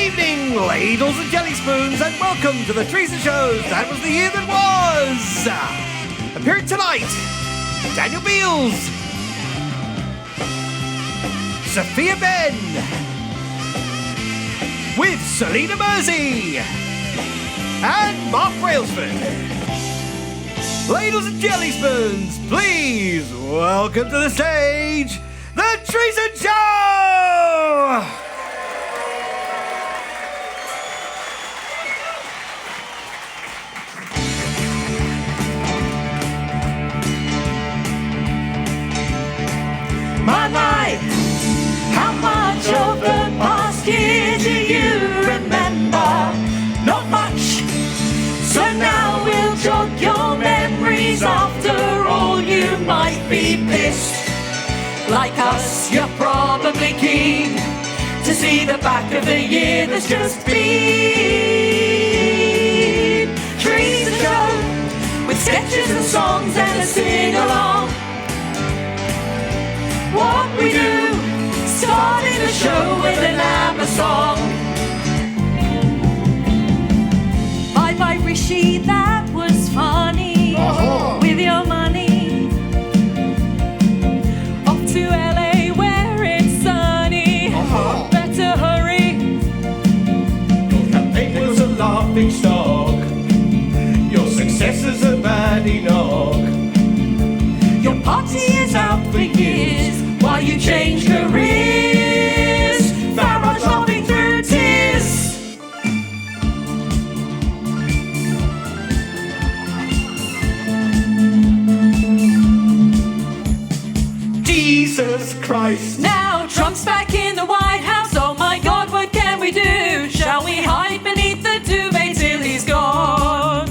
evening, ladles and jelly spoons, and welcome to the Teresa Shows. That was the year that was. Appearing tonight, Daniel Beals, Sophia Ben, with Selena Mersey, and Mark Brailsford. Ladles and jelly spoons, please welcome to the stage, the Teresa Show! My, how much of the past year do you remember? Not much. So now we'll jog your memories. After all, you might be pissed. Like us, you're probably keen to see the back of the year that's just been. Teresa Show, with sketches and songs and a sing-along. What we do, starting the show with an ABBA song. Bye-bye Rishi, that was funny. With your money. Off to LA where it's sunny. Better hurry. Your campaign was a laughing stock. Your success is a bad enough. Your party is out for years while you change careers. Farage laughing through tears. Jesus Christ. Now Trump's back in the White House. Oh my God, what can we do? Shall we hide beneath the duvet till he's gone?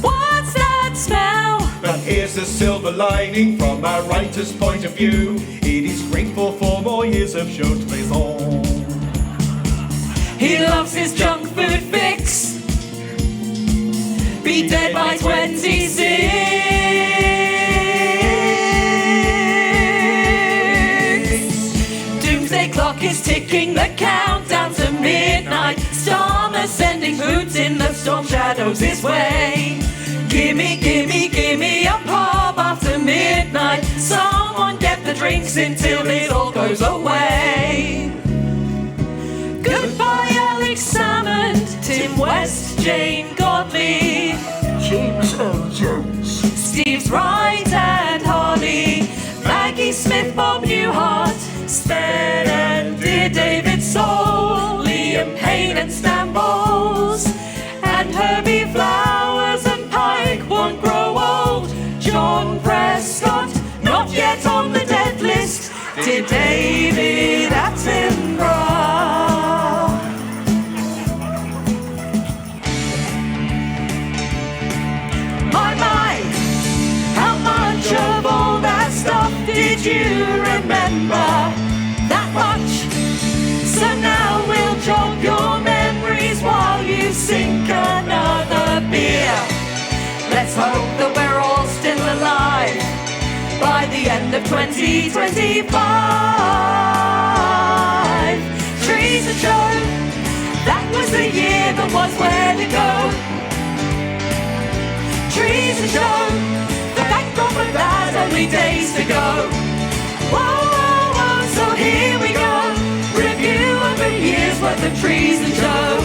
What's that smell? But here's the silver lining from a writer's point of view. It is grateful for more years of show to play on. He loves his junk food fix. Be dead by 26. Doomsday clock is ticking the countdown to midnight. Starmer sending hoots in the storm shadows his way. Gimme, gimme, gimme a pub after midnight. Someone get the drinks in till it all goes away. Goodbye Alex Salmond, Tim West, Jane Godley, James L. Jones. Steve's Wright and Harley, Maggie Smith, Bob Newhart, Sven and dear David Soul, Liam Payne and Stan Bowles, and Herbie Flowers and Pike won't grow old. John Prescott, not yet on the dead list. Dear David Attenborough. My, how much of all that stuff did you remember? That much. So now we'll jog your memories while you sink another beer. Let's hope that we're all still alive by the end of 2025. Teresa Show, that was the year that was where to go. Teresa Show, thank God for that, only days to go. Whoa, whoa, whoa, so here we go. Review of a year's worth of Teresa Show.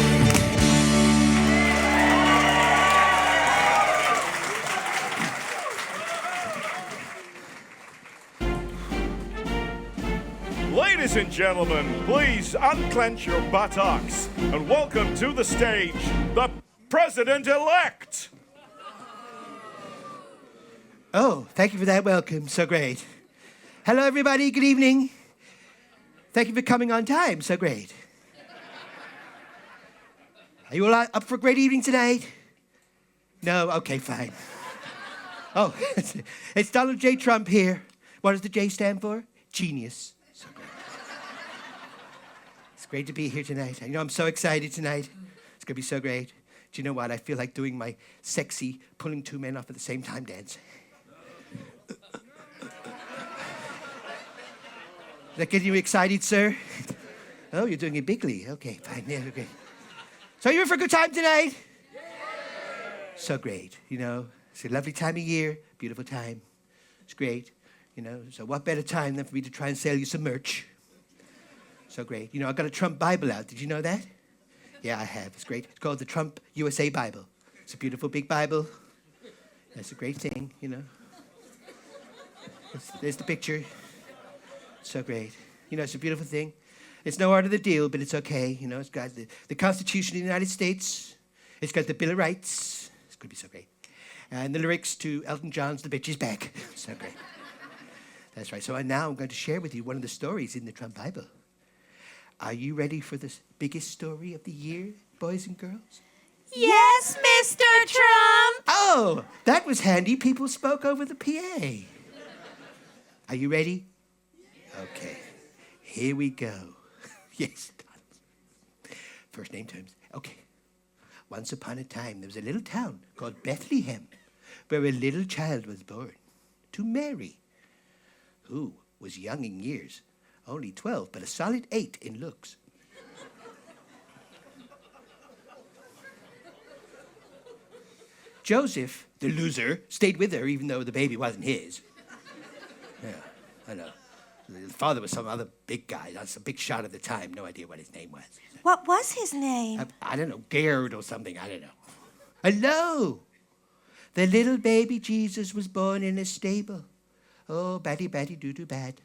Ladies and gentlemen, please unclench your buttocks and welcome to the stage the President-elect. Oh, thank you for that welcome. So great. Hello, everybody. Good evening. Thank you for coming on time. So great. Are you all up for a great evening tonight? No? Okay, fine. Oh, it's Donald J. Trump here. What does the J stand for? Genius. So great. It's great to be here tonight. I'm so excited tonight. It's going to be so great. Do you know what? I feel like doing my sexy pulling two men off at the same time dance. Is that getting you excited, sir? Oh, you're doing it bigly. Okay, fine. Yeah, okay. So you're in for a good time tonight? So great, you know. It's a lovely time of year, beautiful time. It's great, you know. So what better time than for me to try and sell you some merch? So great. You know, I've got a Trump Bible out. Did you know that? Yeah, I have. It's great. It's called the Trump USA Bible. It's a beautiful big Bible. It's a great thing, you know. There's the picture. So great. You know, it's a beautiful thing. It's no art of the deal, but it's okay. You know, it's got the Constitution of the United States. It's got the Bill of Rights. It's going to be so great. And the lyrics to Elton John's The Bitch Is Back. So great. That's right. So now I'm going to share with you one of the stories in the Trump Bible. Are you ready for the biggest story of the year, boys and girls? Yes, Mr. Trump. Oh, that was handy. People spoke over the PA. Are you ready? Okay. Here we go. Yes. First name terms. Okay. Once upon a time, there was a little town called Bethlehem where a little child was born to Mary, who was young in years, only 12, but a solid 8 in looks. Joseph, the loser, stayed with her even though the baby wasn't his. Yeah, I know. The father was some other big guy. That's a big shot at the time. No idea what his name was. What was his name? I don't know, Gerd or something. I don't know. Hello! The little baby Jesus was born in a stable. Oh, batty, batty, doo-doo, bad.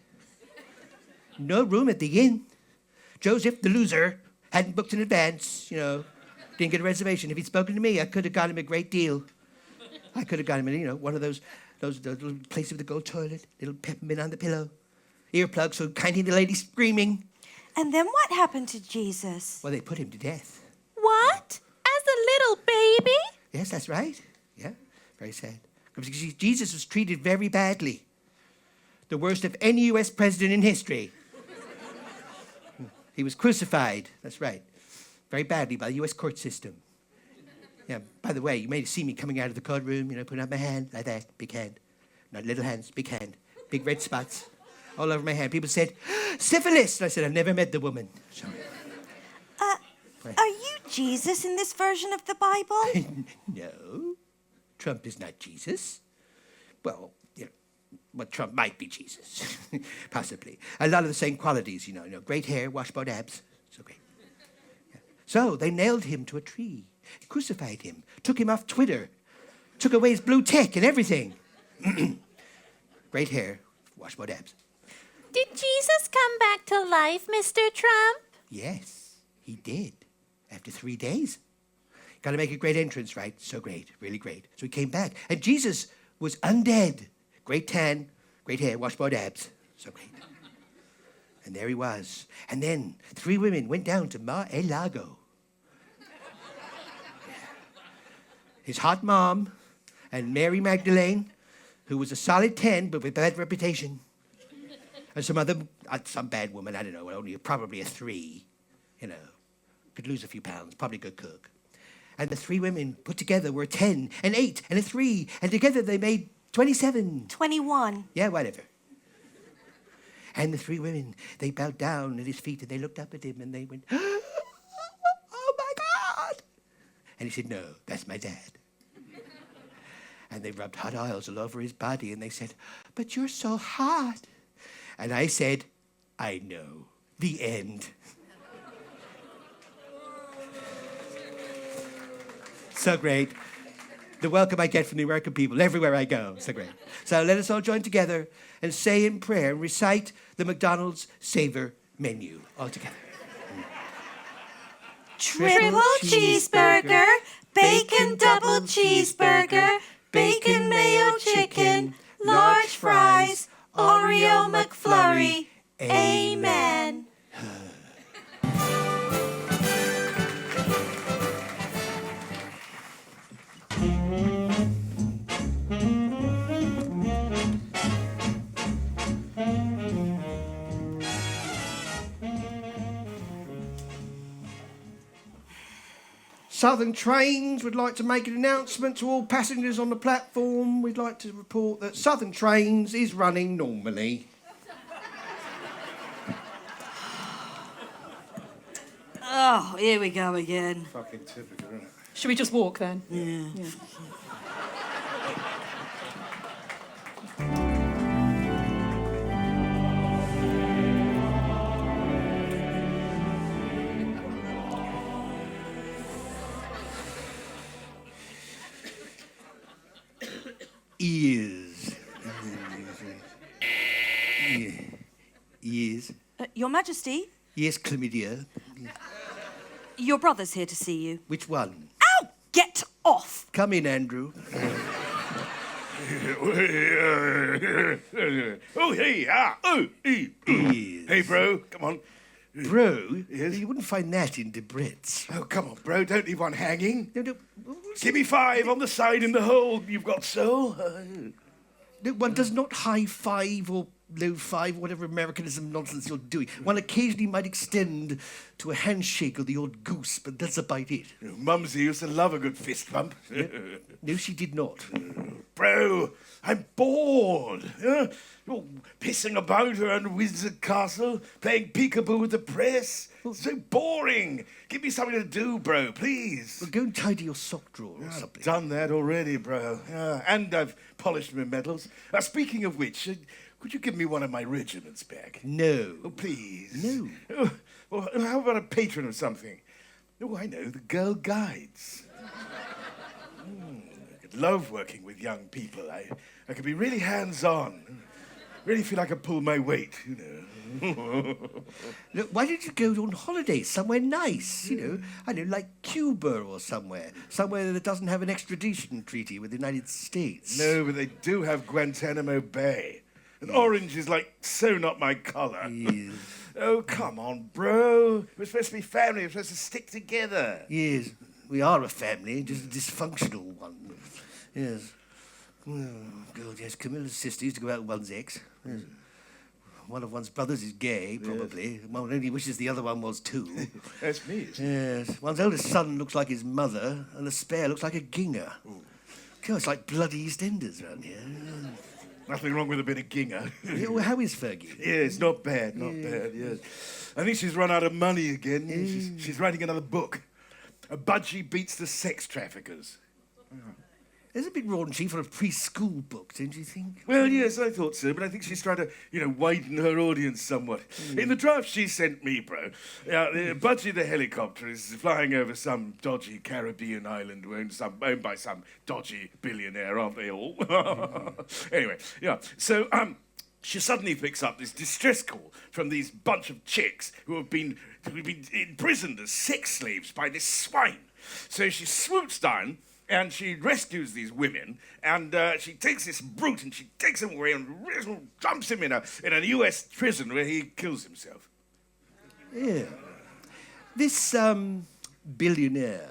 No room at the inn. Joseph, the loser, hadn't booked in advance, you know. Didn't get a reservation. If he'd spoken to me, I could have got him a great deal. I could have got him, you know, one of those little places with the gold toilet, little peppermint on the pillow, earplugs so can't hear the lady screaming. And then what happened to Jesus? Well, they put him to death. What? As a little baby? Yes, that's right. Yeah, very sad. Because Jesus was treated very badly. The worst of any U.S. president in history. He was crucified, that's right, very badly by the U.S. court system. Yeah, by the way, you may have seen me coming out of the courtroom, you know, putting out my hand like that, big hand. Not little hands, big hand. Big red spots all over my hand. People said, syphilis. And I said, I've never met the woman. Sorry. Are you Jesus in this version of the Bible? No, Trump is not Jesus. Well, you know, well, Trump might be Jesus, possibly. A lot of the same qualities, you know, great hair, washboard abs, so great. Yeah. So they nailed him to a tree, crucified him, took him off Twitter, took away his blue tick and everything. Great hair, washboard abs. Did Jesus come back to life, Mr. Trump? Yes, he did. After 3 days. Got to make a great entrance, right? So great, really great. So he came back. And Jesus was undead. Great tan, great hair, washboard abs. So great. And there he was. And then 3 women went down to Mar-a-Lago. His hot mom and Mary Magdalene, who was a solid 10, but with bad reputation. And some bad woman, I don't know, only probably a 3, you know. Could lose a few pounds, probably a good cook. And the 3 women put together were a 10, an 8, and a 3. And together they made 27. 21. Yeah, whatever. And the 3 women, they bowed down at his feet and they looked up at him and they went, oh my God. And he said, no, that's my dad. And they rubbed hot oils all over his body and they said, but you're so hot. And I said, I know. The end. So great. The welcome I get from the American people everywhere I go. So great. So let us all join together and say in prayer, recite the McDonald's Savor menu all together. Triple cheeseburger, bacon double cheeseburger, bacon mayo chicken, large fries, Oreo McFlurry. Amen. Southern Trains would like to make an announcement to all passengers on the platform. We'd like to report that Southern Trains is running normally. Oh, here we go again. Fucking typical, isn't it? Should we just walk then? Yeah. Ears. Ears. Your Majesty, Yes, chlamydia. your brother's here to see you. Which one? Ow! Get off! Come in, Andrew. Oh, hey, Ears. Hey, bro, come on. Bro, Yes? you wouldn't find that in Debrets. Oh, come on, bro, don't leave one hanging. No, Give me 5 on the side in the hole you've got so. no, one does not high five or low five, whatever Americanism nonsense you're doing. One occasionally might extend to a handshake or the odd goose, but that's about it. Mumsy used to love a good fist bump. No, she did not. Bro, I'm bored. You're pissing about around Windsor Castle, playing peekaboo with the press. So boring. Give me something to do, bro, please. Well, go and tidy your sock drawer or I've something. done that already, bro. And I've polished my medals. Speaking of which, could you give me one of my regiments back? No. Oh, please. No. Oh, well, how about a patron or something? Oh, I know, the Girl Guides. I could love working with young people. I could be really hands-on. Really feel I could pull my weight, you know. Look, why don't you go on holiday somewhere nice? You know, I know, like Cuba or somewhere. Somewhere that doesn't have an extradition treaty with the United States. No, but they do have Guantanamo Bay. And orange is like so not my colour. Yes. Oh, come on, bro. We're supposed to be family. We're supposed to stick together. Yes, we are a family, just a dysfunctional one. Yes. Oh, God, yes, Camilla's sister used to go out with one's ex. Yes. One of one's brothers is gay, probably. One only wishes the other one was too. That's me, isn't it? Yes. One's eldest son looks like his mother, and the spare looks like a ginger. God, it's like bloody EastEnders around here. Nothing wrong with a bit of ginger. Yeah, well, how is Fergie? Yes, not bad, not bad, yes. I think she's run out of money again. She's writing another book. A budgie beats the sex traffickers. It's a bit raunchy for a preschool book, don't you think? Well, yes, I thought so, but I think she's trying to, widen her audience somewhat. In the draft she sent me, bro, Budgie the helicopter is flying over some dodgy Caribbean island owned by some dodgy billionaire, aren't they all? Anyway, yeah, so, she suddenly picks up this distress call from these bunch of chicks who've been imprisoned as sex slaves by this swine. So she swoops down and she rescues these women, and she takes this brute and she takes him away and dumps him in a US prison where he kills himself. Yeah. This, billionaire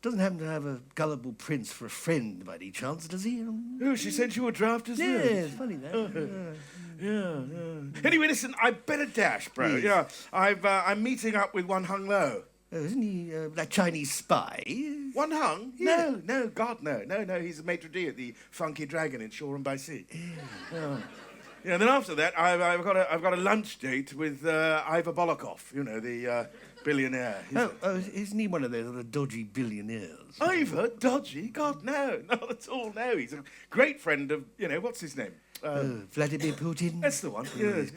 doesn't happen to have a gullible prince for a friend by any chance, does he? Oh, she sent you a draft as well? Yeah, it's funny that. Yeah. Anyway, listen, I better dash, bro. Yes. Yeah, I'm meeting up with one hung low. Oh, isn't he that Chinese spy? One hung? Yeah. No, God, no. No, he's the maitre d' at the Funky Dragon in Shoreham by Sea. Yeah, then after that, I've got a lunch date with Ivor Bolokov, the billionaire. Isn't he one of those other dodgy billionaires? Ivor? Dodgy? God, no. Not at all, no. He's a great friend of, what's his name? Vladimir Putin? That's the one. Yes.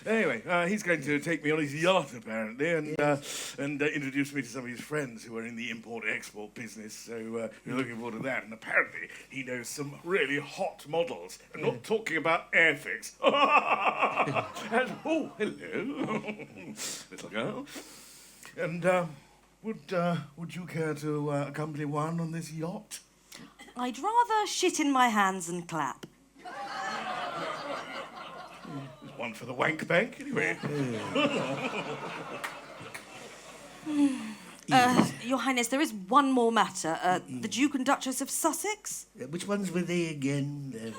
Anyway, he's going to take me on his yacht, apparently, and introduce me to some of his friends who are in the import-export business. So we're looking forward to that. And apparently he knows some really hot models. I'm not talking about Airfix. And, oh, hello, little girl. And would you care to accompany one on this yacht? I'd rather shit in my hands and clap. There's one for the wank bank, anyway. Your Highness, there is one more matter. The Duke and Duchess of Sussex? Which ones were they again?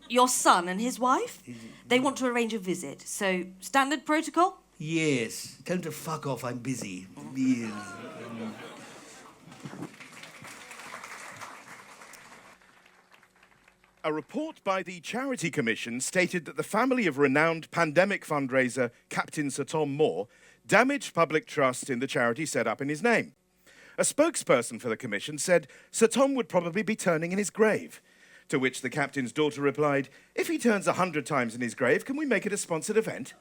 Your son and his wife? They want to arrange a visit. So, standard protocol? Yes. Tell them to fuck off, I'm busy. Yes. A report by the Charity Commission stated that the family of renowned pandemic fundraiser Captain Sir Tom Moore damaged public trust in the charity set up in his name. A spokesperson for the commission said Sir Tom would probably be turning in his grave, to which the captain's daughter replied, "If he turns 100 times in his grave, can we make it a sponsored event?"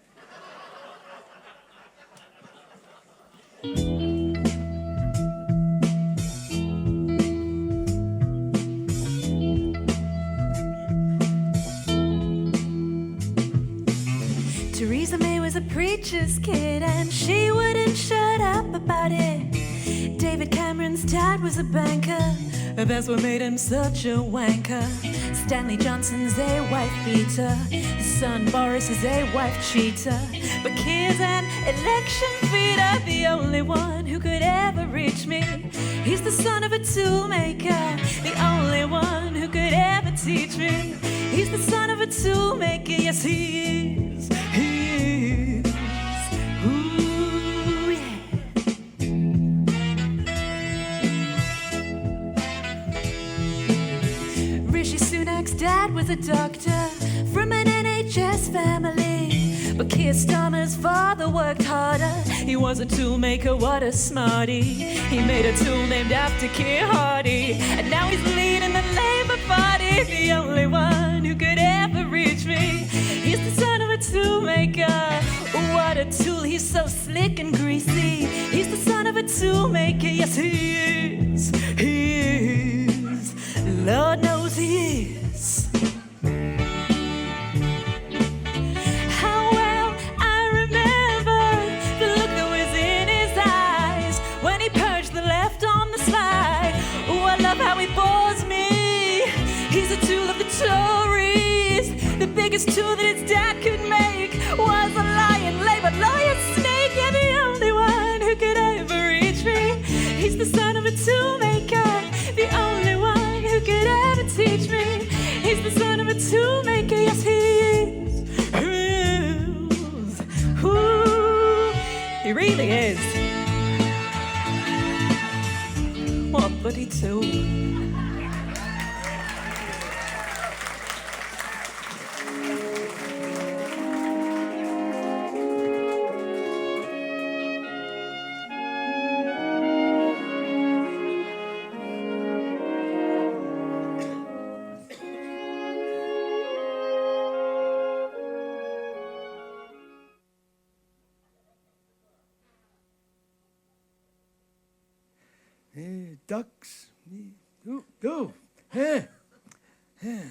Theresa May was a preacher's kid and she wouldn't shut up about it. David Cameron's dad was a banker, that's what made him such a wanker. Stanley Johnson's a wife beater, his son Boris is a wife cheater. But kids and election feeder, the only one who could ever reach me. He's the son of a toolmaker, the only one who could ever teach me. He's the son of a toolmaker, yes he is. He is. Ooh, yeah. Rishi Sunak's dad was a doctor from an NHS family. But Keir Starmer's father worked harder. He was a toolmaker, what a smarty. He made a tool named after Keir Hardie. And now he's leading the Labour Party, the only one who could ever reach me. He's the son of a toolmaker. What a tool, he's so slick and greasy. He's the son of a toolmaker, yes he is. He is. Lord knows he is. How well I remember the look that was in his eyes when he purged the left on the slide. Oh, I love how he bores me. He's a tool of the Tories. The biggest tool that his dad could make was a lion, Labour lawyer snake. Yeah, the only one who could ever reach me. He's the son of a toolmaker, the only one who could ever teach me. He's the son of a toolmaker, yes he is. Ooh, he really is. What a bloody tool. Ducks. Ooh, ooh. Eh. Eh.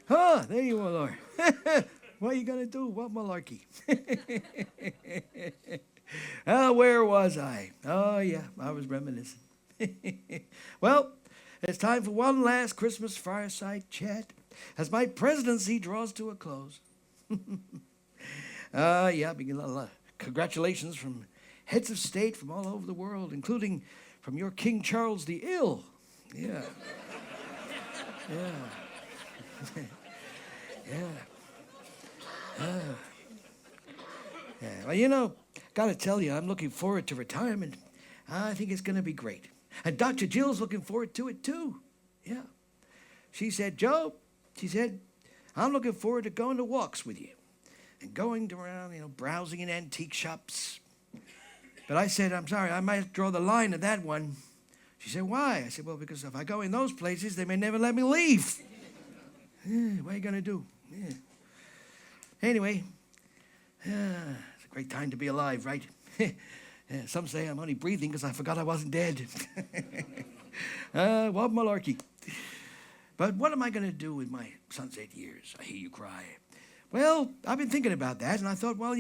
Oh, there you are. What are you going to do? What malarkey? Where was I? Oh, yeah, I was reminiscing. Well, it's time for one last Christmas fireside chat as my presidency draws to a close. Yeah, we get a lot of congratulations from heads of state from all over the world, including from your King Charles the Ill. Yeah. Yeah. Yeah. Well, you know, gotta tell you, I'm looking forward to retirement. I think it's gonna be great. And Dr. Jill's looking forward to it too. Yeah. She said, Joe, she said, I'm looking forward to going to walks with you and going around, browsing in antique shops. But I said, I'm sorry, I might draw the line at that one. She said, why? I said, well, because if I go in those places, they may never let me leave. What are you going to do? Yeah. Anyway, it's a great time to be alive, right? Some say I'm only breathing because I forgot I wasn't dead. What malarkey. But what am I going to do with my sunset years? I hear you cry. Well, I've been thinking about that, and I thought, well,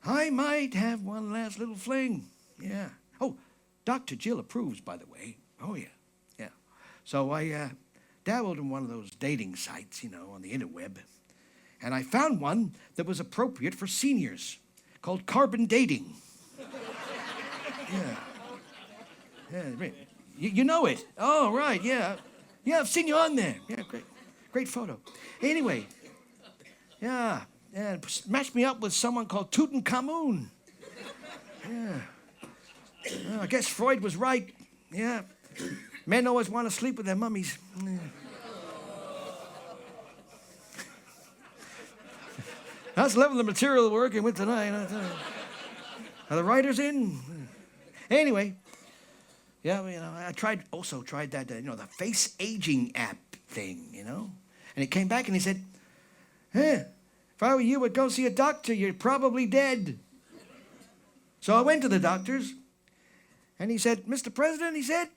I might have one last little fling. Yeah. Oh, Dr. Jill approves, by the way. Oh, yeah. Yeah. So I dabbled in one of those dating sites, on the interweb. And I found one that was appropriate for seniors called Carbon Dating. Yeah. Yeah. You know it. Oh, right, yeah. Yeah, I've seen you on there. Yeah, great. Great photo. Anyway. Yeah, and matched me up with someone called Tutankhamun. Yeah. Well, I guess Freud was right. Yeah. Men always want to sleep with their mummies. Yeah. That's the level of material we're working with tonight. Are the writers in? Anyway, yeah, I tried that, the face aging app thing, And it came back and he said, if I were you, I'd go see a doctor. You're probably dead. So I went to the doctors, and he said, Mr. President, he said,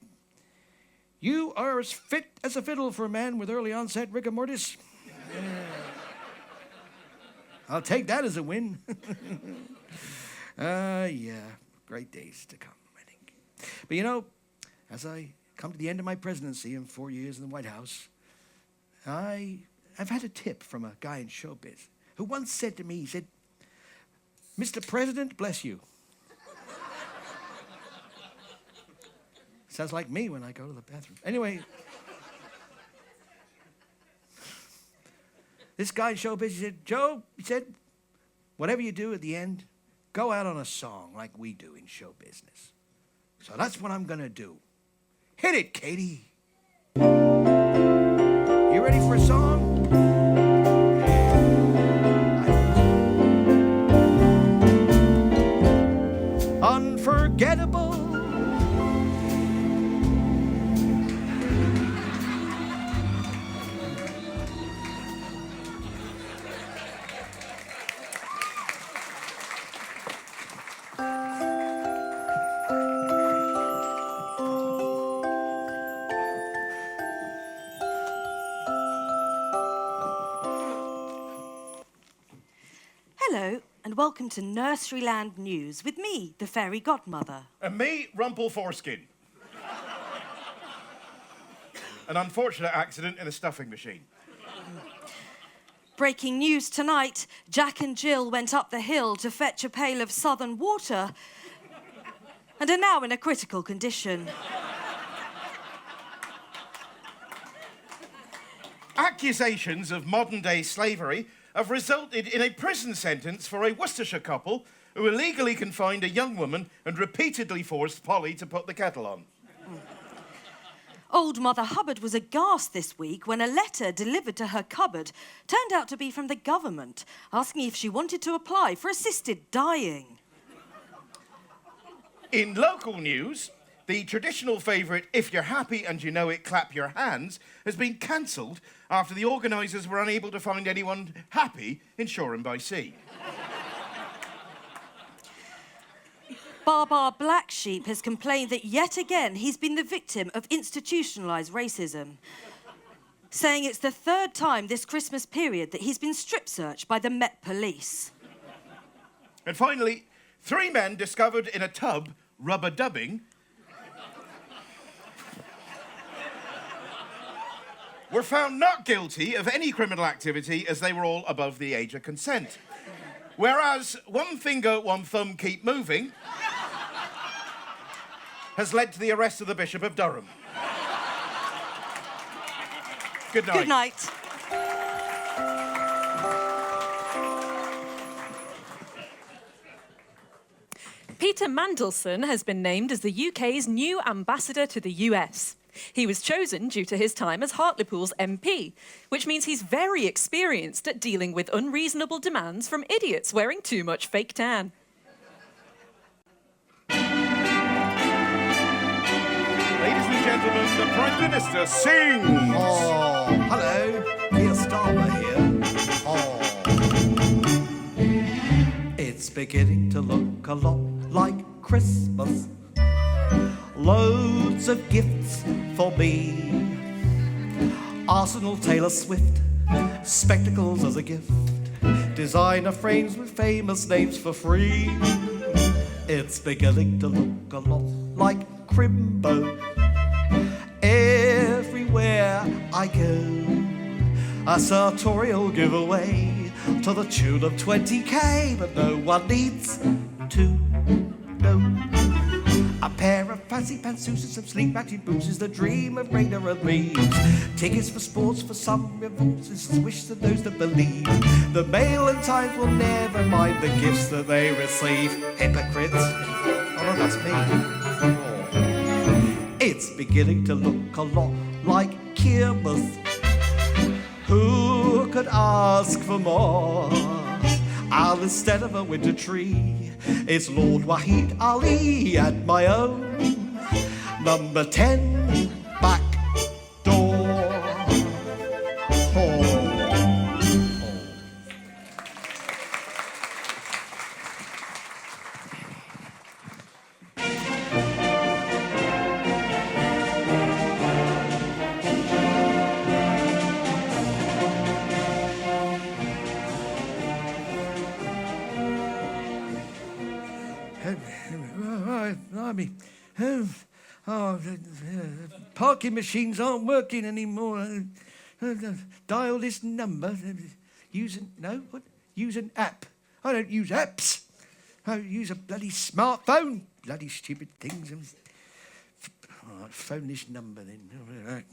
you are as fit as a fiddle for a man with early onset rigor mortis. I'll take that as a win. Yeah, great days to come, I think. But as I come to the end of my presidency in 4 years in the White House, I've had a tip from a guy in showbiz who once said to me, he said, Mr. President, bless you. Sounds like me when I go to the bathroom. Anyway, this guy in showbiz, he said, Joe, he said, whatever you do at the end, go out on a song like we do in show business. So that's what I'm going to do. Hit it, Katie. You ready for a song? Unforgettable. Hello, and welcome to Nurseryland News with me, the fairy godmother. And me, Rumple Foreskin. An unfortunate accident in a stuffing machine. Breaking news tonight, Jack and Jill went up the hill to fetch a pail of southern water and are now in a critical condition. Accusations of modern-day slavery have resulted in a prison sentence for a Worcestershire couple who illegally confined a young woman and repeatedly forced Polly to put the kettle on. Old Mother Hubbard was aghast this week when a letter delivered to her cupboard turned out to be from the government, asking if she wanted to apply for assisted dying. In local news, the traditional favourite, If You're Happy and You Know It, Clap Your Hands, has been cancelled after the organisers were unable to find anyone happy in Shoreham by Sea. Bar Black Sheep has complained that yet again he's been the victim of institutionalised racism, saying it's the third time this Christmas period that he's been strip-searched by the Met Police. And finally, 3 men discovered in a tub rubber-dubbing were found not guilty of any criminal activity as they were all above the age of consent. Whereas One Finger, One Thumb Keep Moving has led to the arrest of the Bishop of Durham. Good night. Good night. Peter Mandelson has been named as the UK's new ambassador to the US. He was chosen due to his time as Hartlepool's MP, which means he's very experienced at dealing with unreasonable demands from idiots wearing too much fake tan. Ladies and gentlemen, the Prime Minister sings! Oh, hello. Keir Starmer here. Oh. It's beginning to look a lot like Christmas. Loads of gifts for me. Arsenal Taylor Swift, spectacles as a gift. Designer frames with famous names for free. It's beginning to look a lot like Crimbo. Everywhere I go, a sartorial giveaway to the tune of 20k, but no one needs to know. A pair of fancy pantsuits and some sleek matching boots is the dream of Rainer and Reeves. Tickets for sports for some revolts is the wish of those that believe. The Mail and Times will never mind the gifts that they receive. Hypocrites. Oh, no, that's me. Oh. It's beginning to look a lot like Xmas. Who could ask for more? instead of a winter tree. It's Lord Wahid Ali at my own number 10 back door. Oh. Parking machines aren't working anymore. Dial this number. Use an app. I don't use apps. I use a bloody smartphone. Bloody stupid things. I'll phone this number then. All right.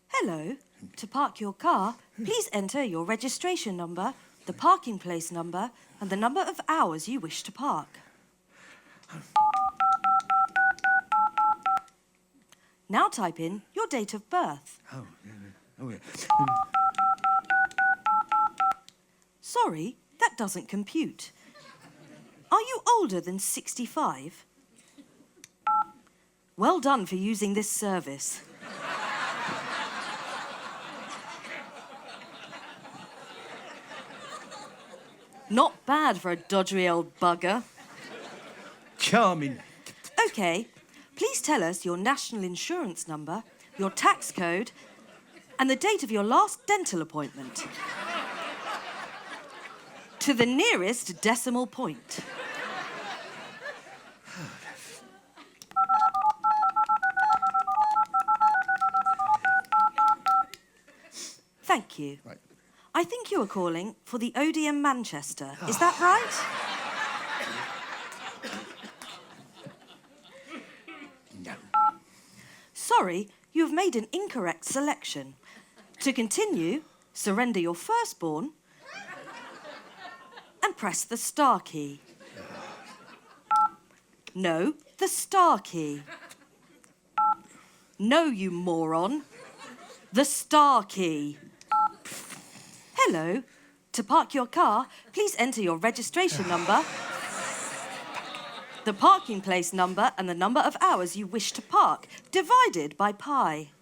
Hello. To park your car, please enter your registration number, the parking place number, and the number of hours you wish to park. Now type in your date of birth. Sorry, that doesn't compute. Are you older than 65? Well done for using this service. Not bad for a dodgy old bugger. Charming. OK, please tell us your national insurance number, your tax code, and the date of your last dental appointment. To the nearest decimal point. Thank you. Right. I think you were calling for the Odeon Manchester. Is that right? No. Sorry, you have made an incorrect selection. To continue, surrender your firstborn and press the star key. No, the star key. No, you moron. The star key. Hello. To park your car, please enter your registration number, the parking place number, and the number of hours you wish to park, divided by pi.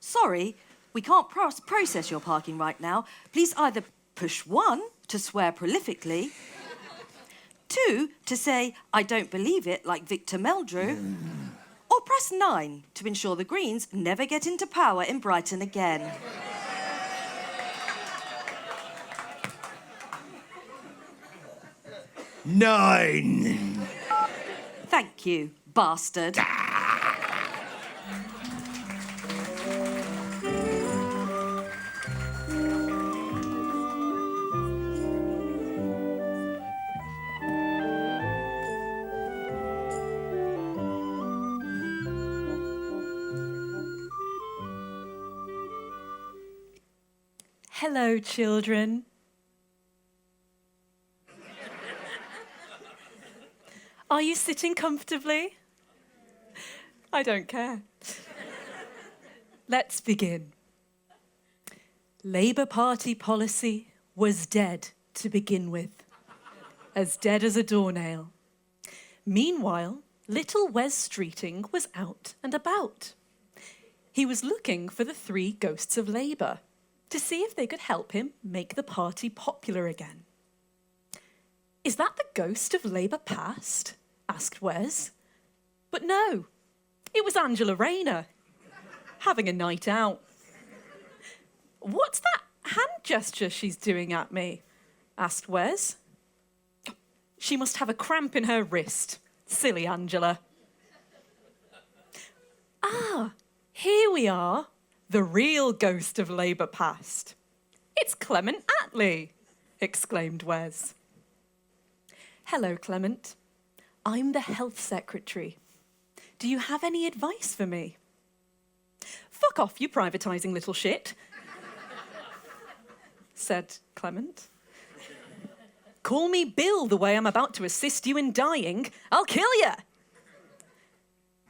Sorry, we can't process your parking right now. Please either push 1 to swear prolifically, 2 to say, I don't believe it, like Victor Meldrew, or press 9 to ensure the Greens never get into power in Brighton again. Nine. Thank you, bastard. Hello, children. Are you sitting comfortably? I don't care. Let's begin. Labour Party policy was dead to begin with, as dead as a doornail. Meanwhile, little Wes Streeting was out and about. He was looking for the 3 ghosts of Labour to see if they could help him make the party popular again. Is that the ghost of Labour past? Asked Wes. But no, it was Angela Rayner, having a night out. What's that hand gesture she's doing at me? Asked Wes. She must have a cramp in her wrist. Silly Angela. Ah, here we are. The real ghost of Labour past. It's Clement Attlee. exclaimed Wes. Hello, Clement. I'm the health secretary. Do you have any advice for me? Fuck off, you privatising little shit, said Clement. Call me Bill the way I'm about to assist you in dying. I'll kill you.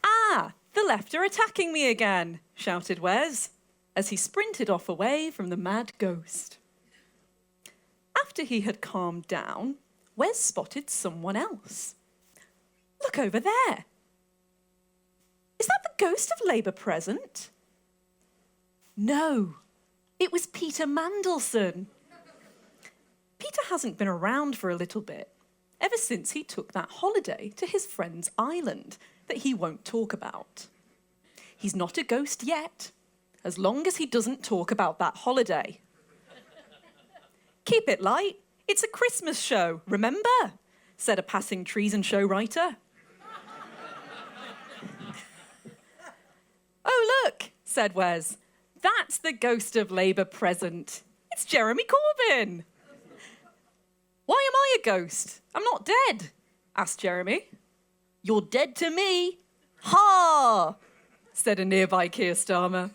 Ah, the left are attacking me again, shouted Wes, as he sprinted off away from the mad ghost. After he had calmed down, Wes spotted someone else. Look over there. Is that the ghost of Labour present? No, it was Peter Mandelson. Peter hasn't been around for a little bit, ever since he took that holiday to his friend's island that he won't talk about. He's not a ghost yet, as long as he doesn't talk about that holiday. Keep it light. It's a Christmas show, remember? Said a passing treason show writer. Oh, look, said Wes. That's the ghost of Labour present. It's Jeremy Corbyn. Why am I a ghost? I'm not dead, asked Jeremy. You're dead to me. Ha! Said a nearby Keir Starmer,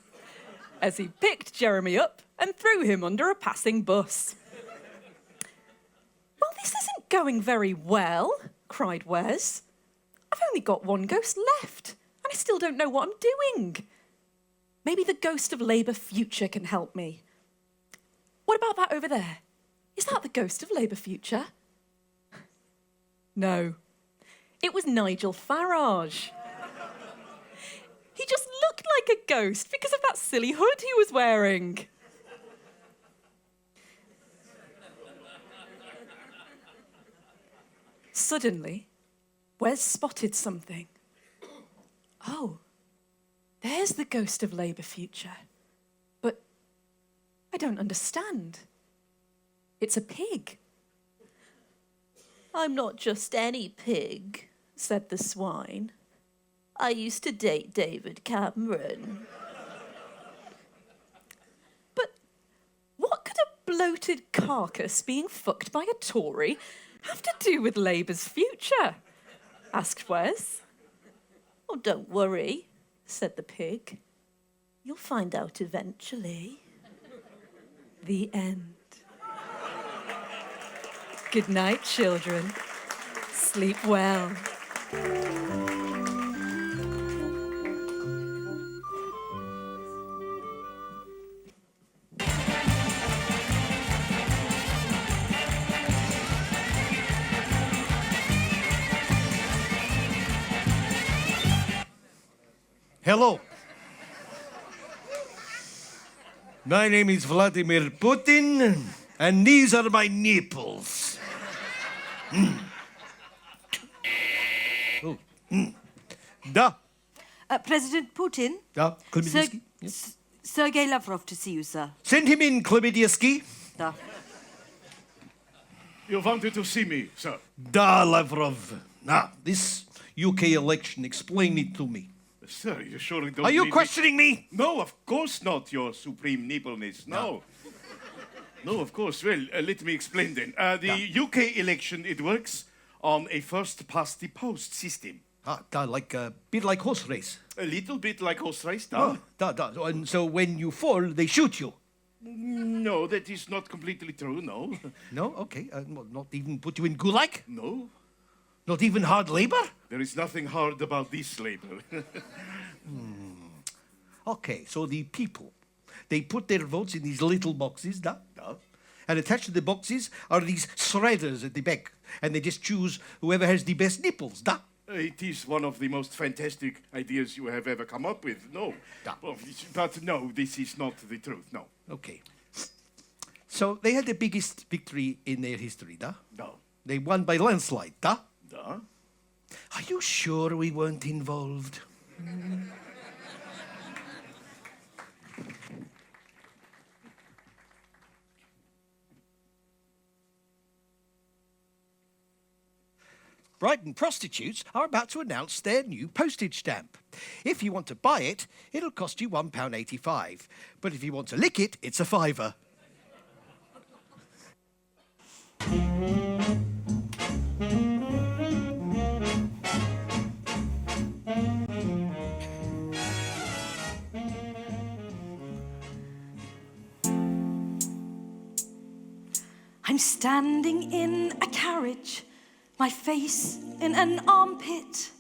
as he picked Jeremy up and threw him under a passing bus. Well, this isn't going very well, cried Wes. I've only got one ghost left, and I still don't know what I'm doing. Maybe the ghost of Labour future can help me. What about that over there? Is that the ghost of Labour future? No, it was Nigel Farage. He just looked like a ghost because of that silly hood he was wearing. Suddenly, Wes spotted something. Oh, there's the ghost of Labour future. But I don't understand. It's a pig. I'm not just any pig, said the swine. I used to date David Cameron. But what could a bloated carcass being fucked by a Tory have to do with Labour's future? Asked Wes. Oh, don't worry, said the pig. You'll find out eventually. The end. Good night, children. Sleep well. Hello. My name is Vladimir Putin, and these are my nipples. Oh. Da. President Putin? Da. Klimidiski. Sergei Lavrov to see you, sir. Send him in, Klimidiski. Da. You wanted to see me, sir. Da, Lavrov. Now, this UK election, explain it to me. Sir, you surely don't Are you need questioning me? No, of course not, your supreme nippleness. No. No, of course. Well, let me explain then. The UK election, it works on a first-past-the-post system. Ah, da, like a bit like horse race. A little bit like horse race, Oh, da. And so when you fall, they shoot you. No, that is not completely true, no. No? Okay. Not even put you in gulag? No, Not even hard labor? there is nothing hard about this labor. Okay, so the people, they put their votes in these little boxes, da? Da. And attached to the boxes are these shredders at the back. And they just choose whoever has the best nipples, da? It is one of the most fantastic ideas you have ever come up with, no. Da. Well, but no, this is not the truth, no. Okay. So they had the biggest victory in their history, da? No. They won by landslide, da? Da. Are you sure we weren't involved? Brighton prostitutes are about to announce their new postage stamp. If you want to buy it, it'll cost you £1.85. But if you want to lick it, it's a fiver. I'm standing in a carriage, my face in an armpit.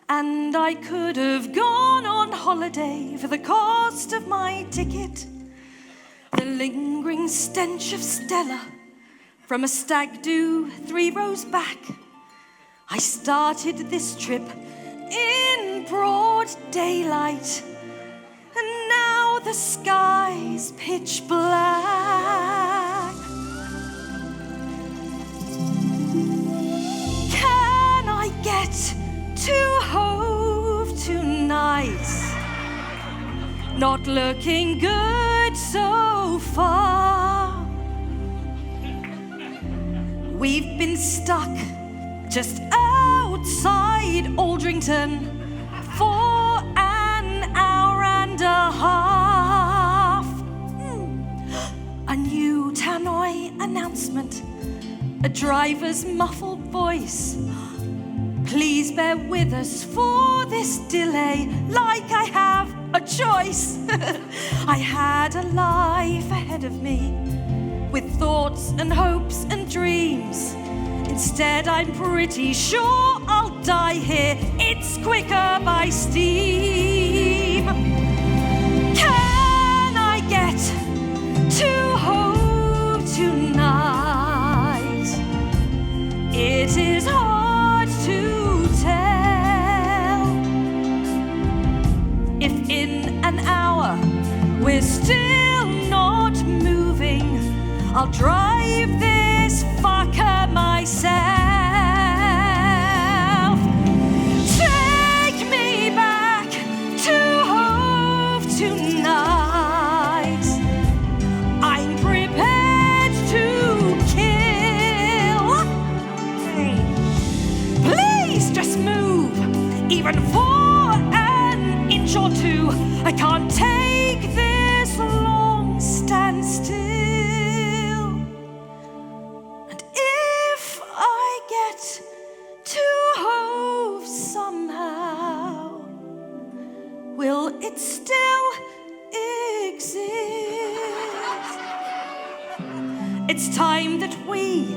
And I could have gone on holiday for the cost of my ticket. The lingering stench of Stella from a stag do 3 rows back. I started this trip in broad daylight, and now the sky's pitch black. Can I get to Hove tonight? Not looking good so far. We've been stuck just outside Aldrington for an hour and a half. A new tannoy announcement, a driver's muffled voice. Please bear with us for this delay, like I have a choice. I had a life ahead of me, with thoughts and hopes and dreams. Instead, I'm pretty sure I'll die here. It's quicker by steam. Can I get to Hove tonight? It is hard to tell if in an hour we're still not moving. I'll drive this fucker myself. Take me back to Hove tonight. I'm prepared to kill. Please just move, even for an inch or two. I can't take this long standstill. To Hove somehow, will it still exist? It's time that we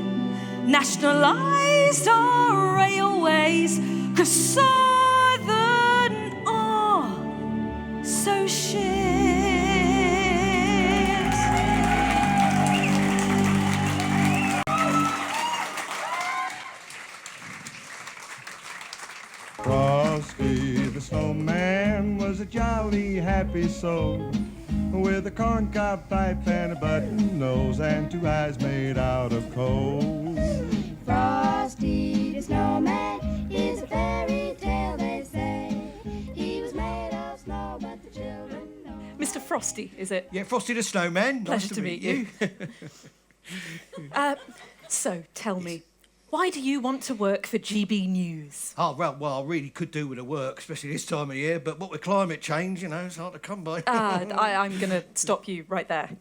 nationalised our railways, 'cause Southern are so shit. Frosty the snowman was a jolly happy soul, with a corncob pipe and a button nose and 2 eyes made out of coal. Frosty the snowman is a fairy tale, they say. He was made of snow, but the children know. Mr. Frosty, is it? Yeah, Frosty the Snowman. Pleasure to meet you. So, tell me, why do you want to work for GB News? Oh, well, I really could do with the work, especially this time of year, but what with climate change, it's hard to come by. I'm going to stop you right there.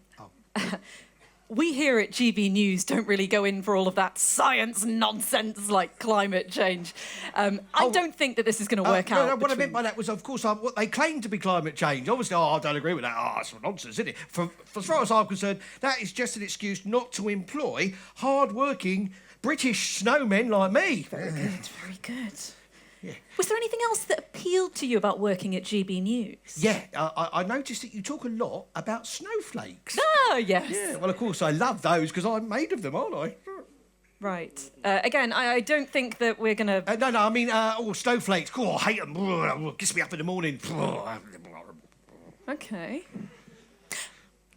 We here at GB News don't really go in for all of that science nonsense like climate change. I don't think that this is going to work out. No, what I meant by that was, of course, what they claim to be climate change. Obviously, I don't agree with that. That's nonsense, isn't it? For as far as I'm concerned, that is just an excuse not to employ hard-working British snowmen like me. Very good, very good. Yeah. Was there anything else that appealed to you about working at GB News? Yeah, I noticed that you talk a lot about snowflakes. Ah, yes. Yeah, well, of course, I love those because I'm made of them, aren't I? Right. Again, I don't think that we're going to... No, I mean, snowflakes. Oh, I hate them. Gets me up in the morning. OK.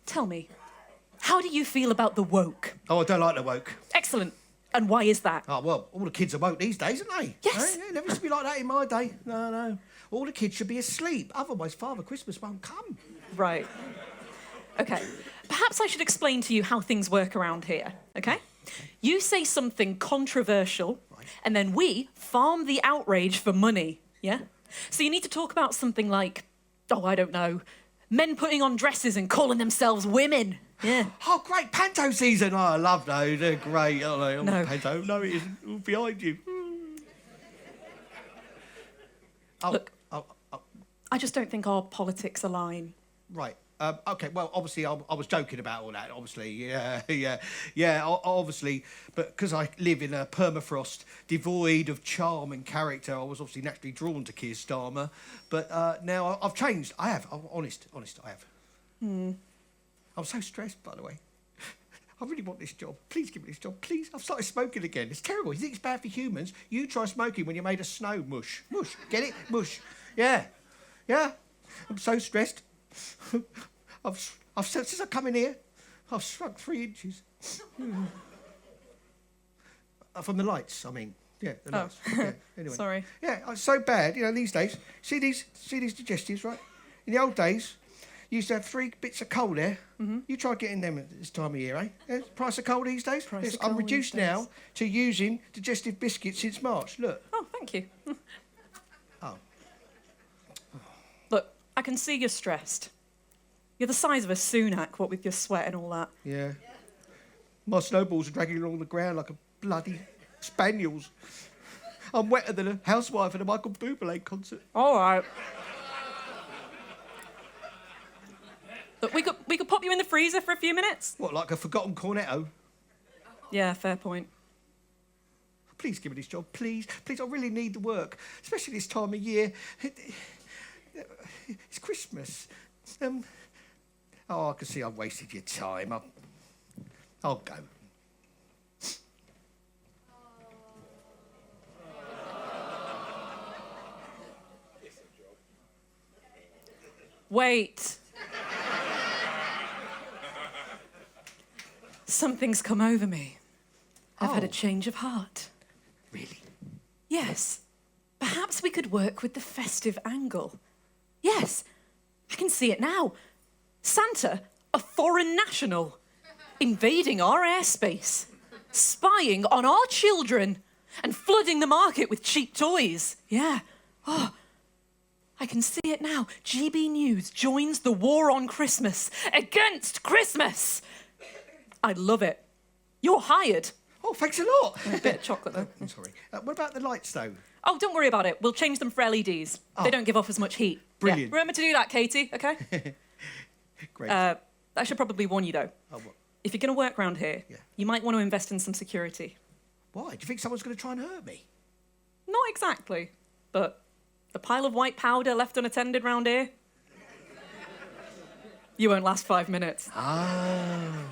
Tell me, how do you feel about the woke? Oh, I don't like the woke. Excellent. And why is that? Oh, well, all the kids are woke these days, aren't they? Yes. It never used to be like that in my day. No. All the kids should be asleep. Otherwise, Father Christmas won't come. Right. OK. Perhaps I should explain to you how things work around here, OK? You say something controversial, and then we farm the outrage for money, yeah? So you need to talk about something like, I don't know, men putting on dresses and calling themselves women. Yeah. Oh, great, Panto season. Oh, I love those. They're great, aren't they? No. Panto. No, it isn't. Oh, behind you. Look, I just don't think our politics align. Right. Okay, well, obviously, I was joking about all that, obviously. Yeah, obviously. But because I live in a permafrost devoid of charm and character, I was obviously naturally drawn to Keir Starmer. But now I've changed. I have. I'm honest, I have. I'm so stressed, by the way. I really want this job. Please give me this job, please. I've started smoking again. It's terrible. You think it's bad for humans? You try smoking when you're made of snow. Mush. Mush. Get it? Mush. Yeah. I'm so stressed. I've since I've come in here, I've shrunk 3 inches. From the lights, I mean. Yeah, the lights. Yeah, anyway. Sorry. Yeah, it's so bad, these days. See these digestives, right? In the old days, you used to have 3 bits of coal there. Mm-hmm. You try getting them at this time of year, eh? Yeah, price of coal these days? Price Yes, of coal I'm reduced these days. now to using digestive biscuits since March. Look. Oh, thank you. Oh. Look, I can see you're stressed. You're the size of a Sunak, what with your sweat and all that. Yeah. My snowballs are dragging along the ground like a bloody spaniels. I'm wetter than a housewife at a Michael Bublé concert. All right. Look, we could pop you in the freezer for a few minutes. What, like a forgotten cornetto? Yeah, fair point. Please give me this job, please. Please, I really need the work, especially this time of year. It's Christmas. I can see I've wasted your time. I'll go. Wait. Something's come over me. I've had a Oh. change of heart. Really? Yes. Perhaps we could work with the festive angle. Yes. I can see it now. Santa, a foreign national, invading our airspace, spying on our children, and flooding the market with cheap toys. Yeah. Oh, I can see it now. GB News joins the war on Christmas, against Christmas. I love it. You're hired. Oh, thanks a lot. A bit of chocolate, though. I'm sorry. What about the lights, though? Oh, don't worry about it. We'll change them for LEDs. They don't give off as much heat. Brilliant. Yeah. Remember to do that, Katie, okay? Great. I should probably warn you, though. Oh, what? If you're going to work around here, Yeah. you might want to invest in some security. Why? Do you think someone's going to try and hurt me? Not exactly, but the pile of white powder left unattended round here, you won't last 5 minutes. Ah.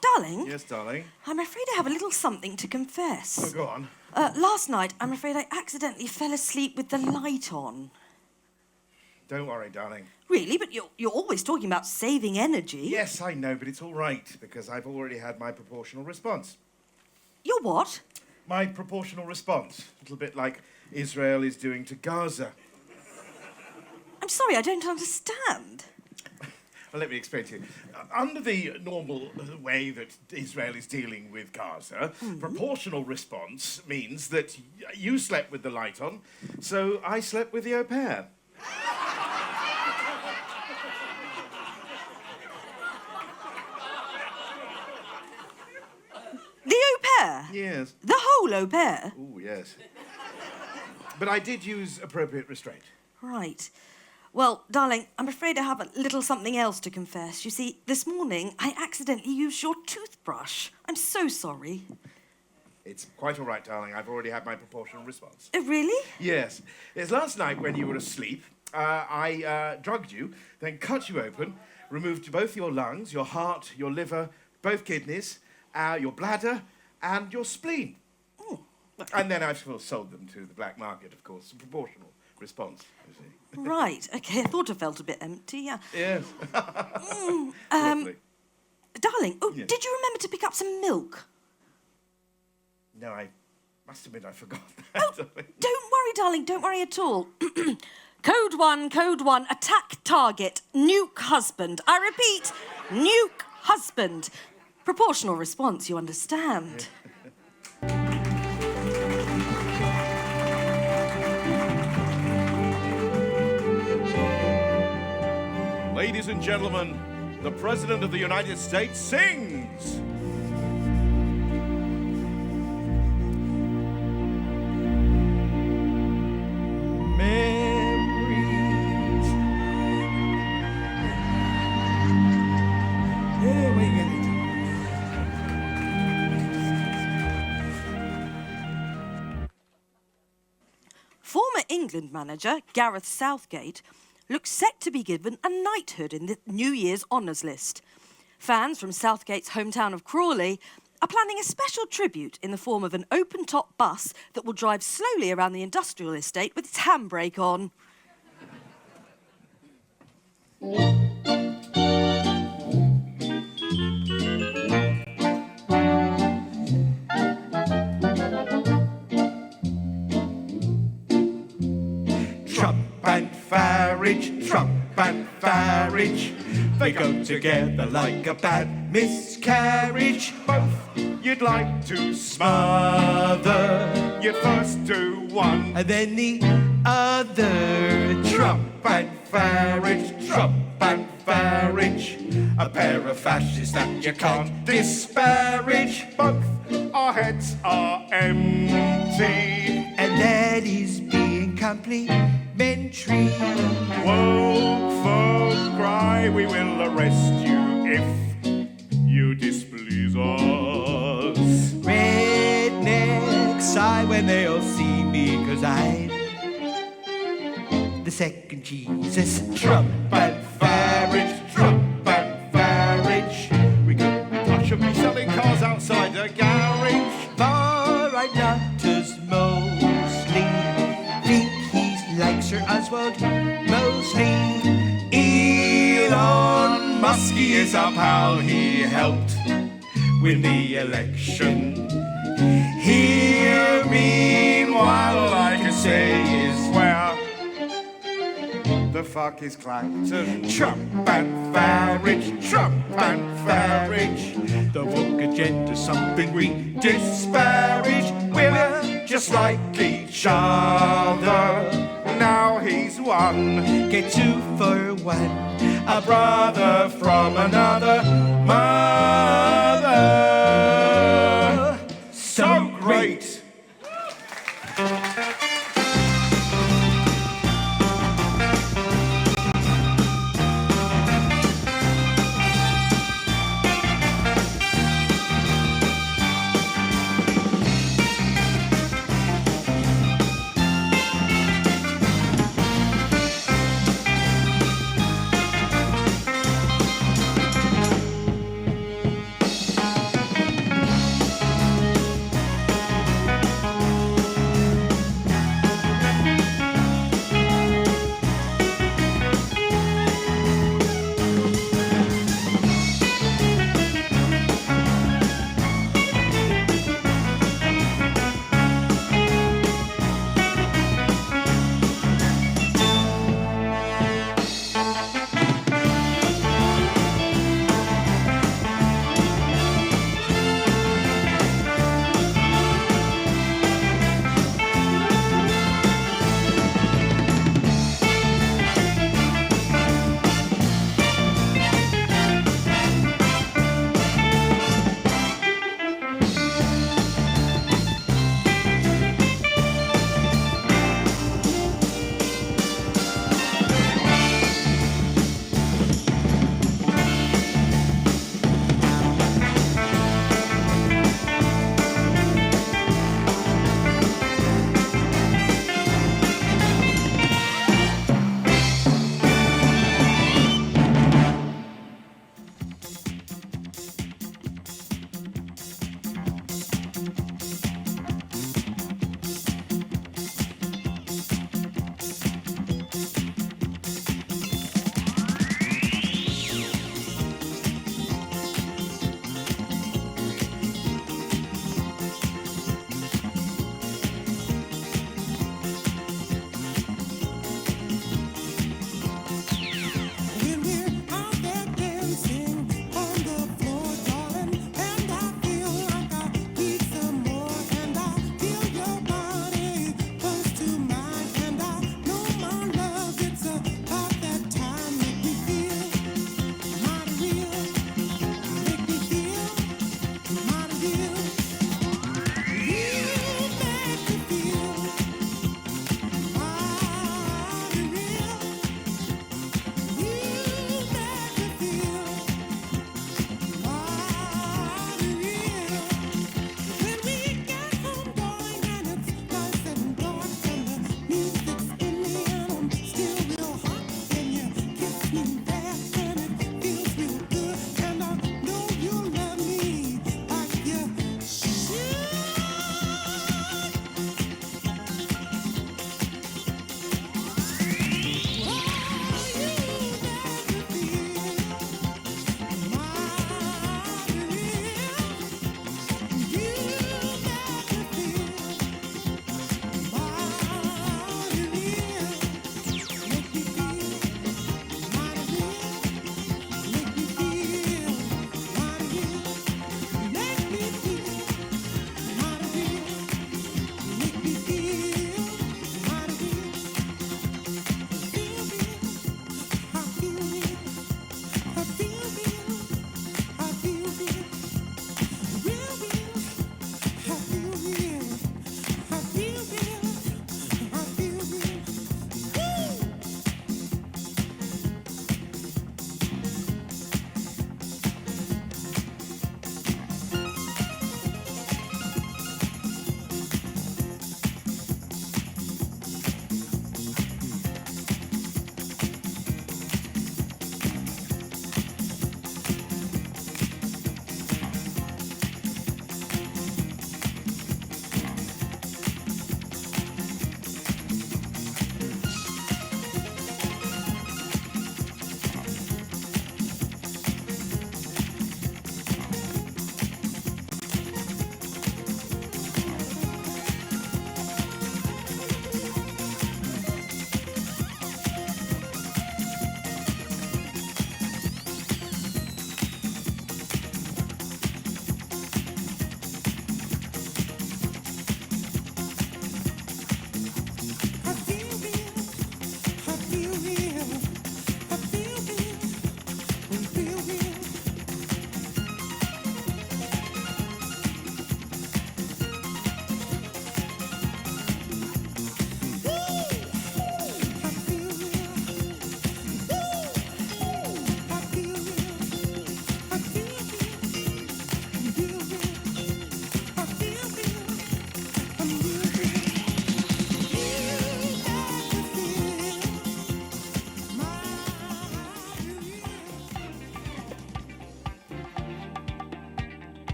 Darling, Yes, darling. I'm afraid I have a little something to confess. Oh, go on. Last night, I'm afraid I accidentally fell asleep with the light on. Don't worry, darling. Really? But you're always talking about saving energy. Yes, I know, but it's all right, because I've already had my proportional response. You're what? My proportional response. A little bit like Israel is doing to Gaza. I'm sorry, I don't understand. Well, let me explain to you. Under the normal way that Israel is dealing with Gaza, proportional response means that you slept with the light on, so I slept with the au pair. The au pair? Yes. The whole au pair? Oh, yes. But I did use appropriate restraint. Right. Well, darling, I'm afraid I have a little something else to confess. You see, this morning I accidentally used your toothbrush. I'm so sorry. It's quite all right, darling. I've already had my proportional response. Really? Yes. Yes, last night when you were asleep, I drugged you, then cut you open, removed both your lungs, your heart, your liver, both kidneys, your bladder, and your spleen. Oh. And then I've sold them to the black market, of course. A proportional response, you see. Right, okay, I thought I felt a bit empty, yeah. Yes. Lovely. Darling, Yeah. did you remember to pick up some milk? No, I must admit I forgot that. Don't worry, darling, don't worry at all. Code 1, attack target, nuke husband. I repeat, nuke husband. Proportional response, you understand. Ladies and gentlemen, the President of the United States sings. Memories. Yeah, what are you gonna do? Former England manager Gareth Southgate looks set to be given a knighthood in the New Year's honours list. Fans from Southgate's hometown of Crawley are planning a special tribute in the form of an open-top bus that will drive slowly around the industrial estate with its handbrake on. Trump and Farage, Trump and Farage, they go together like a bad miscarriage. Both you'd like to smother. You'd first do one, And then the other. Trump and Farage, Trump and Farage, a pair of fascists that you can't disparage. Both our heads are empty. And that is being complimentary. Won't folk cry, we will arrest you if you displease us. Rednecks sigh when they all see me, 'cause I'm the second Jesus. Trump and Farage, Trump and Farage, I should be selling cars outside the garage. Far-right nutters mostly think he's like Sir Oswald Mosley. Elon Musk, he is our pal, he helped win the election. Here, meanwhile, all I can say is, where the fuck is Clapton? Trump and Farage, Trump and Farage, The woke agenda's something we disparage. We're just like each other. Now he's one, get 2 for 1. a brother from another mother. So great.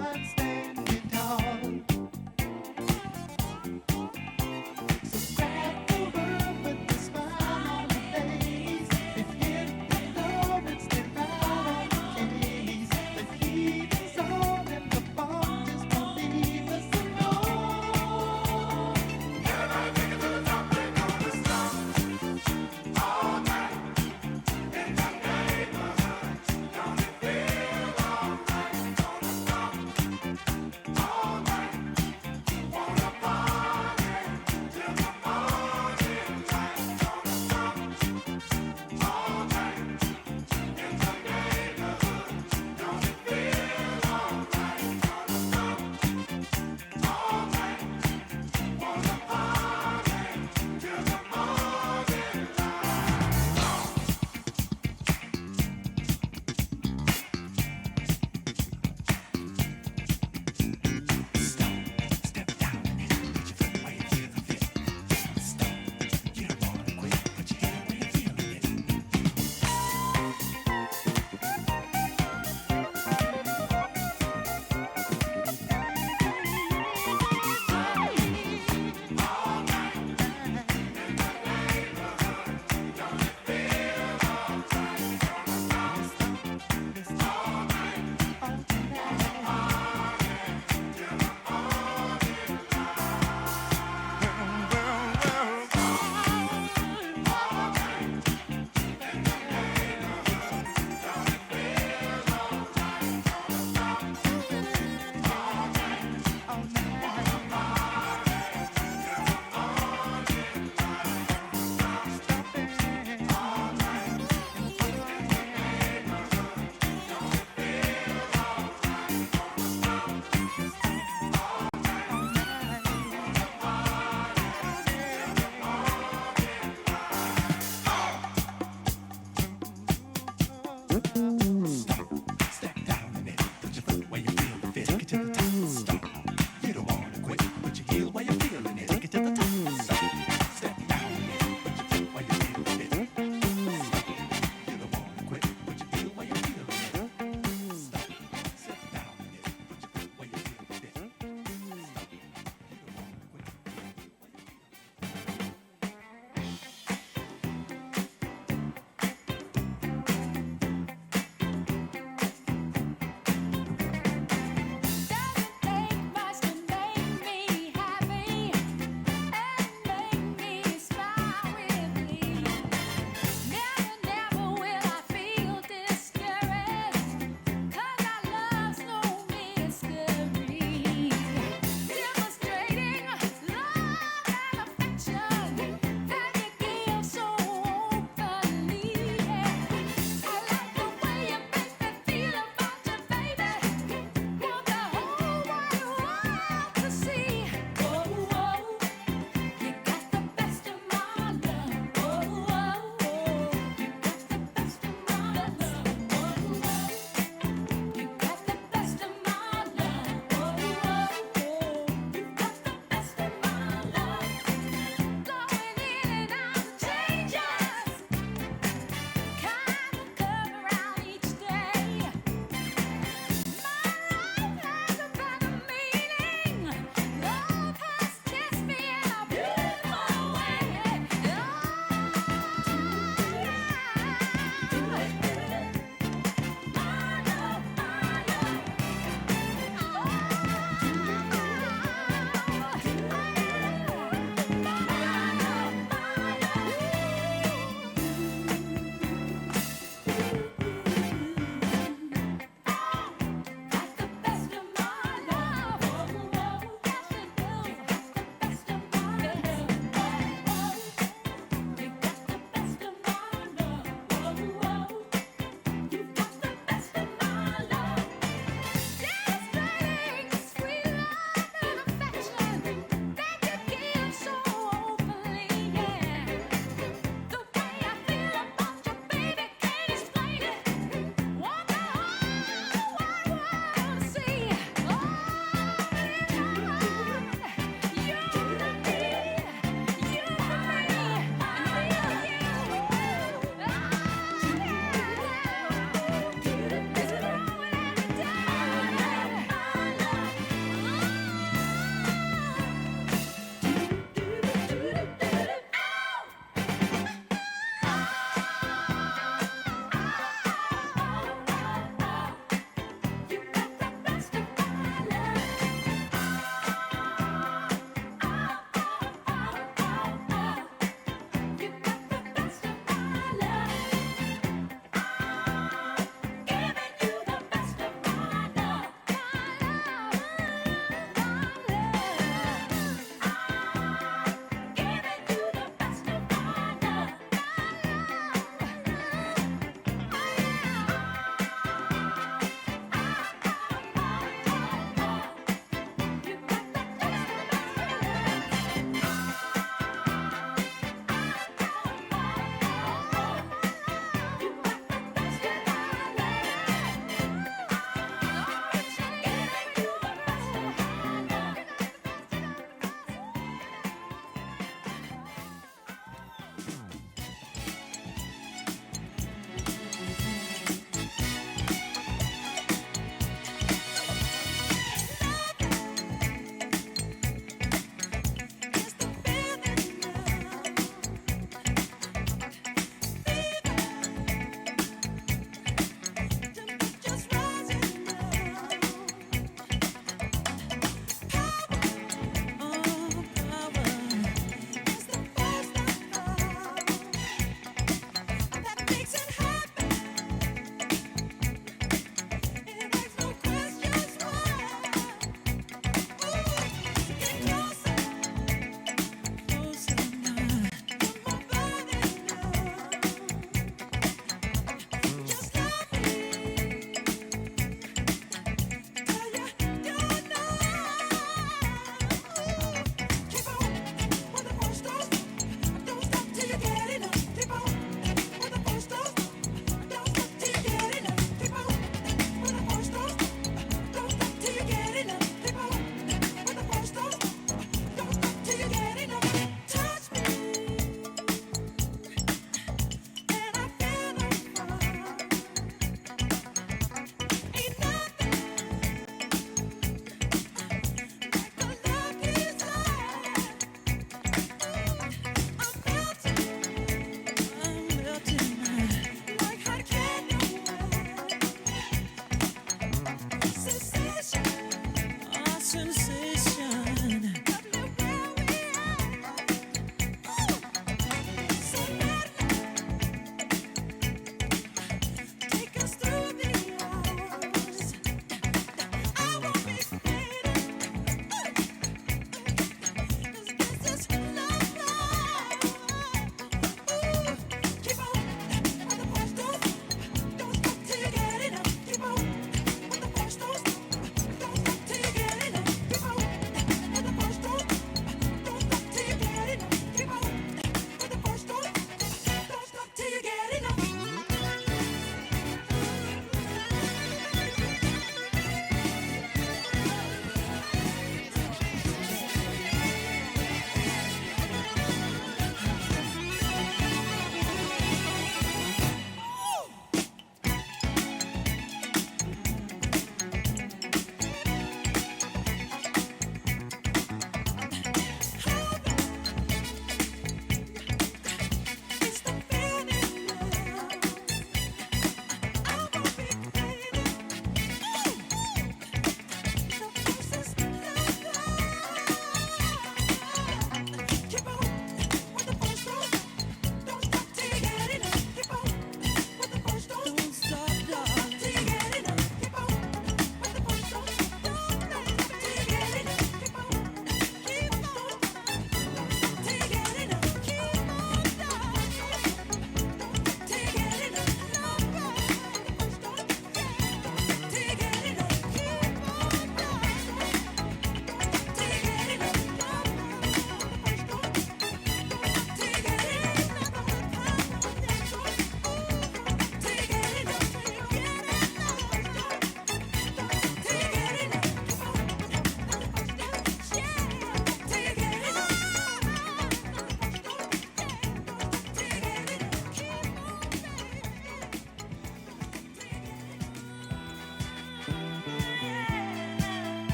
heart standing tall. So grab the world with a smile on your face and hit the floor and step out on the case. The heat is on and the bomb just won't leave us alone. Everybody take it to the top, we're gonna stop all night in the neighborhood. Don't it feel alright? Gonna stop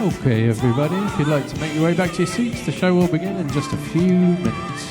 Okay, everybody, if you'd like to make your way back to your seats, the show will begin in just a few minutes.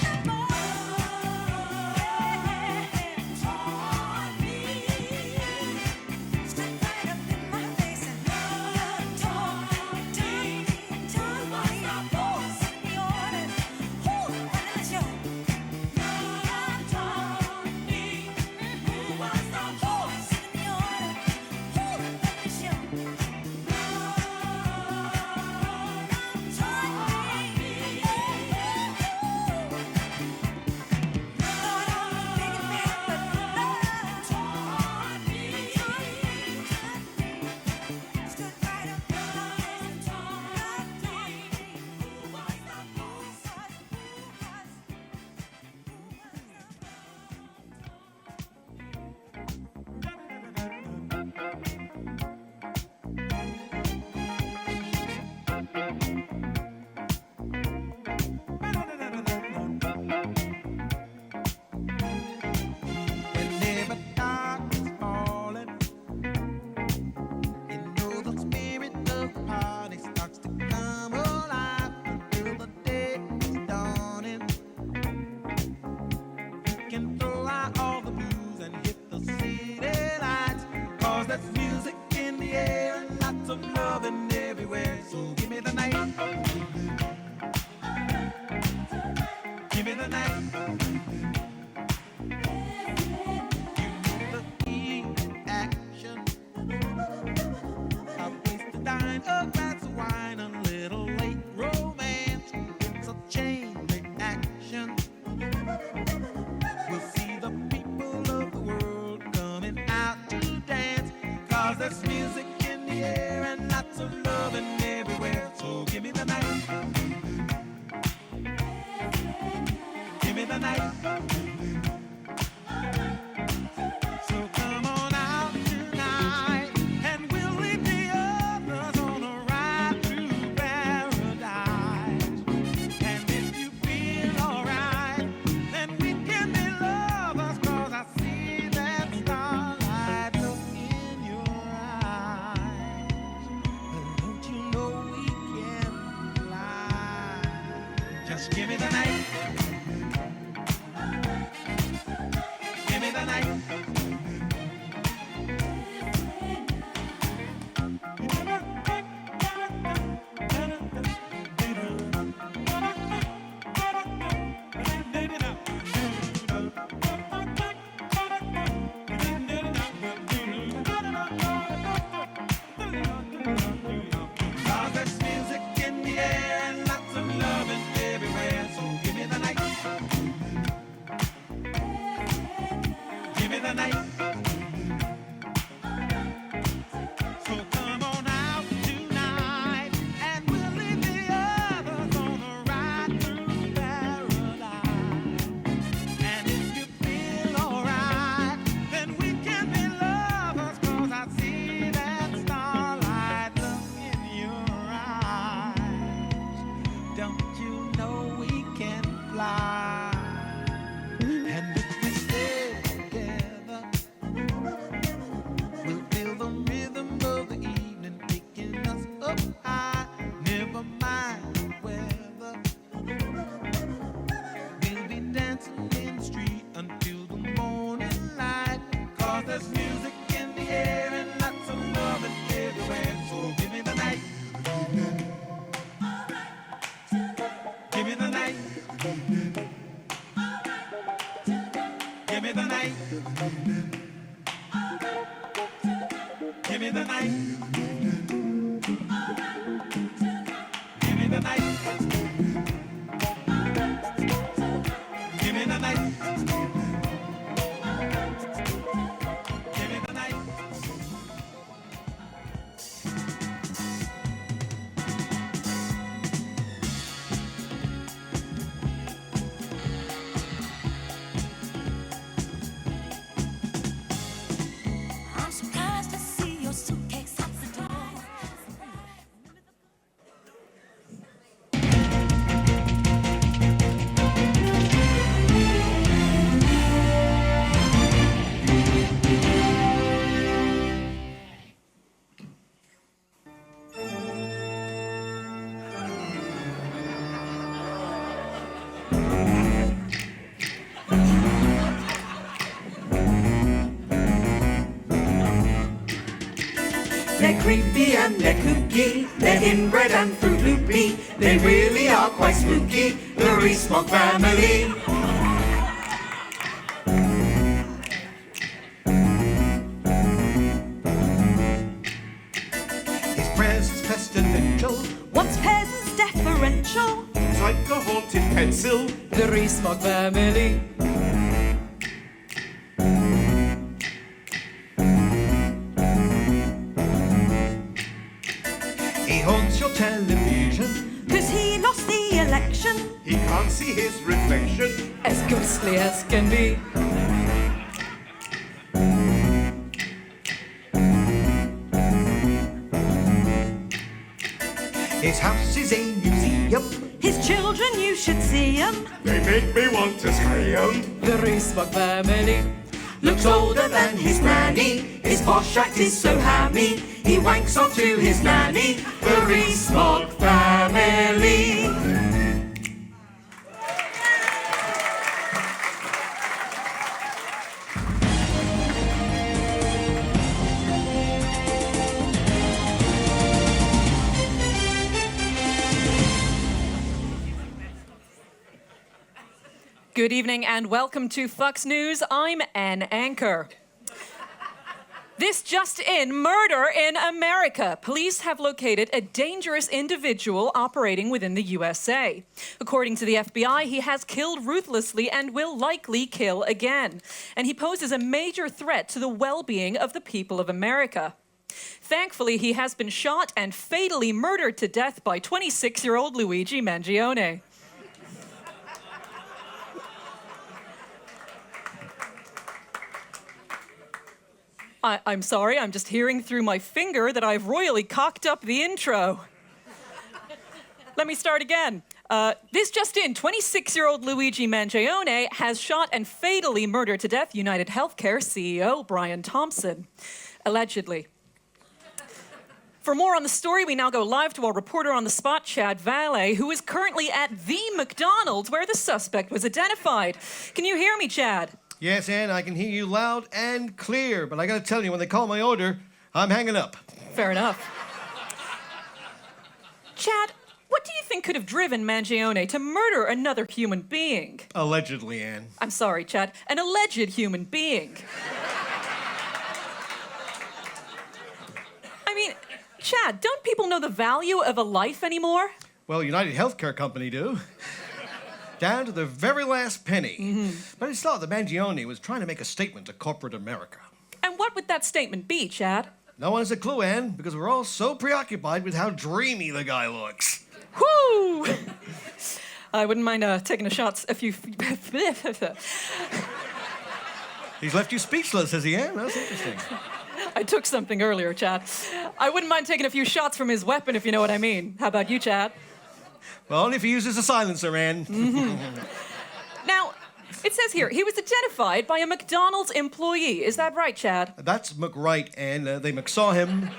Whenever dark is falling, you know the spirit of the party starts to come alive until the day is dawning. You can throw out all the blues and hit the city lights, 'cause there's music in the air and lots of loving everywhere. So give me the night. Give me the night. Action. A place to dine, a glass of wine, a little late romance. It's a chain reaction. We'll see the people of the world coming out to dance, 'cause there's music in the air and lots of loving everywhere. So give me the night. Give me the night. So come on out tonight, and we'll leave the others on a ride through paradise. And if you feel alright, then we can be lovers, 'cause I see that starlight look in your eyes. But don't you know we can fly? Just give me the night. Give me the night. Cause there's music in the air and lots of loving everywhere. So give me the night. Give me the night. So come on out tonight, and we'll leave the others on a ride through paradise. And if you feel alright, then we can be lovers, 'cause I see that starlight look in your eyes. Don't you know we can fly? And if we stay together, we'll feel the rhythm of the evening picking us up high. Never mind the weather, we'll be dancing in the street until the morning light. 'Cause there's music in the air and lots of loving everywhere. So give me the night. Give me the night. Give me the night. Give me the night. Give me the night. Give me the night. Give me the night. I'm surprised to see your suitcase off the door. creepy and they're kooky. They're inbred and fruit loopy. They really are quite spooky, the Rees-Mogg family. His presence pestilential. What's presents deferential? It's like a haunted pencil. The Rees-Mogg family. He haunts your television. 'Cause he lost the election. He can't see his reflection. As ghostly as can be. His house is a museum. His children, you should see 'em. They make me want to slay 'em. The Rees-Mogg family. Looks older than his nanny. His posh act is so hammy. He wanks off to his nanny. The Rees-Mogg family. Good evening and welcome to Fox News. I'm Ann Anchor. This just in, murder in America. Police have located a dangerous individual operating within the USA. According to the FBI, he has killed ruthlessly and will likely kill again. And he poses a major threat to the well-being of the people of America. Thankfully, he has been shot and fatally murdered to death by 26-year-old Luigi Mangione. I'm sorry, I'm just hearing through my finger that I've royally cocked up the intro. Let me start again. This just in, 26-year-old Luigi Mangione has shot and fatally murdered to death United Healthcare CEO Brian Thompson, allegedly. For more on the story, we now go live to our reporter on the spot, Chad Valet, who is currently at the McDonald's where the suspect was identified. Can you hear me, Chad? Yes, Ann, I can hear you loud and clear, but I gotta tell you, when they call my order, I'm hanging up. Fair enough. Chad, what do you think could have driven Mangione to murder another human being? Allegedly, Ann. I'm sorry, Chad, an alleged human being. I mean, Chad, don't people know the value of a life anymore? Well, United Healthcare Company do. Down to the very last penny. Mm-hmm. But it's thought that Mangione was trying to make a statement to corporate America. And what would that statement be, Chad? No one has a clue, Ann, because we're all so preoccupied with how dreamy the guy looks. Whoo! I wouldn't mind taking a shot a few... He's left you speechless, has he, Ann? That's interesting. I took something earlier, Chad. I wouldn't mind taking a few shots from his weapon, if you know what I mean. How about you, Chad? Well, only if he uses a silencer, Ann. Now, it says here, he was identified by a McDonald's employee. Is that right, Chad? That's McWright, and they McSaw him.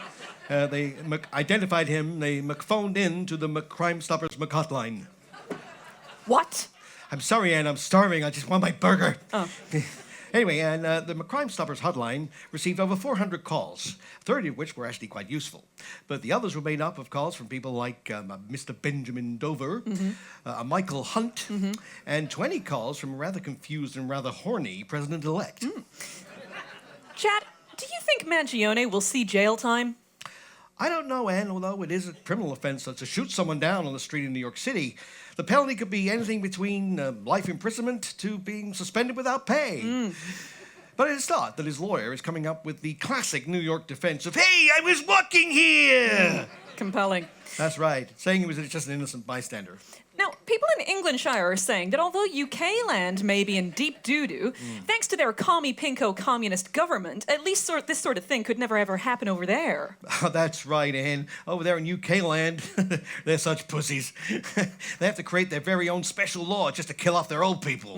They identified him. They McPhoned in to the Crime Stoppers McHotline. What? I'm sorry, Ann. I'm starving. I just want my burger. Oh. Anyway, and the Crime Stoppers hotline received over 400 calls, 30 of which were actually quite useful. But the others were made up of calls from people like Mr. Benjamin Dover, Michael Hunt, and 20 calls from a rather confused and rather horny president-elect. Chad, do you think Mangione will see jail time? I don't know, Ann, although it is a criminal offense to shoot someone down on the street in New York City. The penalty could be anything between life imprisonment to being suspended without pay. But it is thought that his lawyer is coming up with the classic New York defense of, "Hey, I was walking here!" Compelling. That's right, saying he was just an innocent bystander. Now, people in Englandshire are saying that although UK land may be in deep doo-doo, thanks to their commie pinko communist government, at least this sort of thing could never ever happen over there. Oh, that's right, Ann. Over there in UK land, they're such pussies. They have to create their very own special law just to kill off their old people.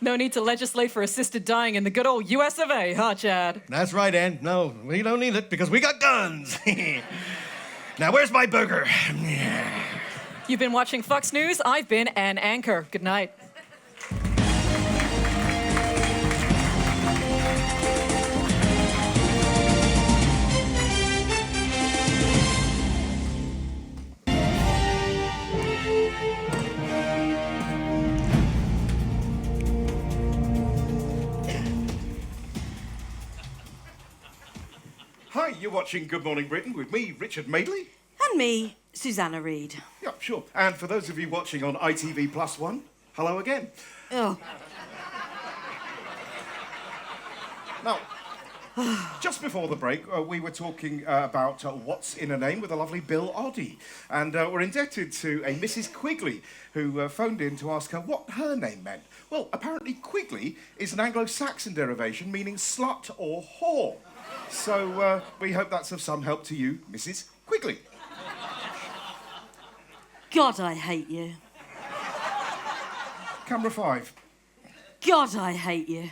No need to legislate for assisted dying in the good old US of A, huh, Chad? That's right, Ann. No, we don't need it because we got guns. Now, where's my burger? You've been watching Fox News. I've been Ann Anchor. Good night. you're watching Good Morning Britain with me, Richard Madeley. And me, Susanna Reid. Yeah, sure. And for those of you watching on ITV Plus One, hello again. Oh, Now, just before the break, we were talking about what's in a name with the lovely Bill Oddie. And we're indebted to a Mrs. Quigley who phoned in to ask her what her name meant. Well, apparently Quigley is an Anglo-Saxon derivation meaning slut or whore. So we hope that's of some help to you, Mrs. Quigley. God, I hate you. Camera 5. God, I hate you.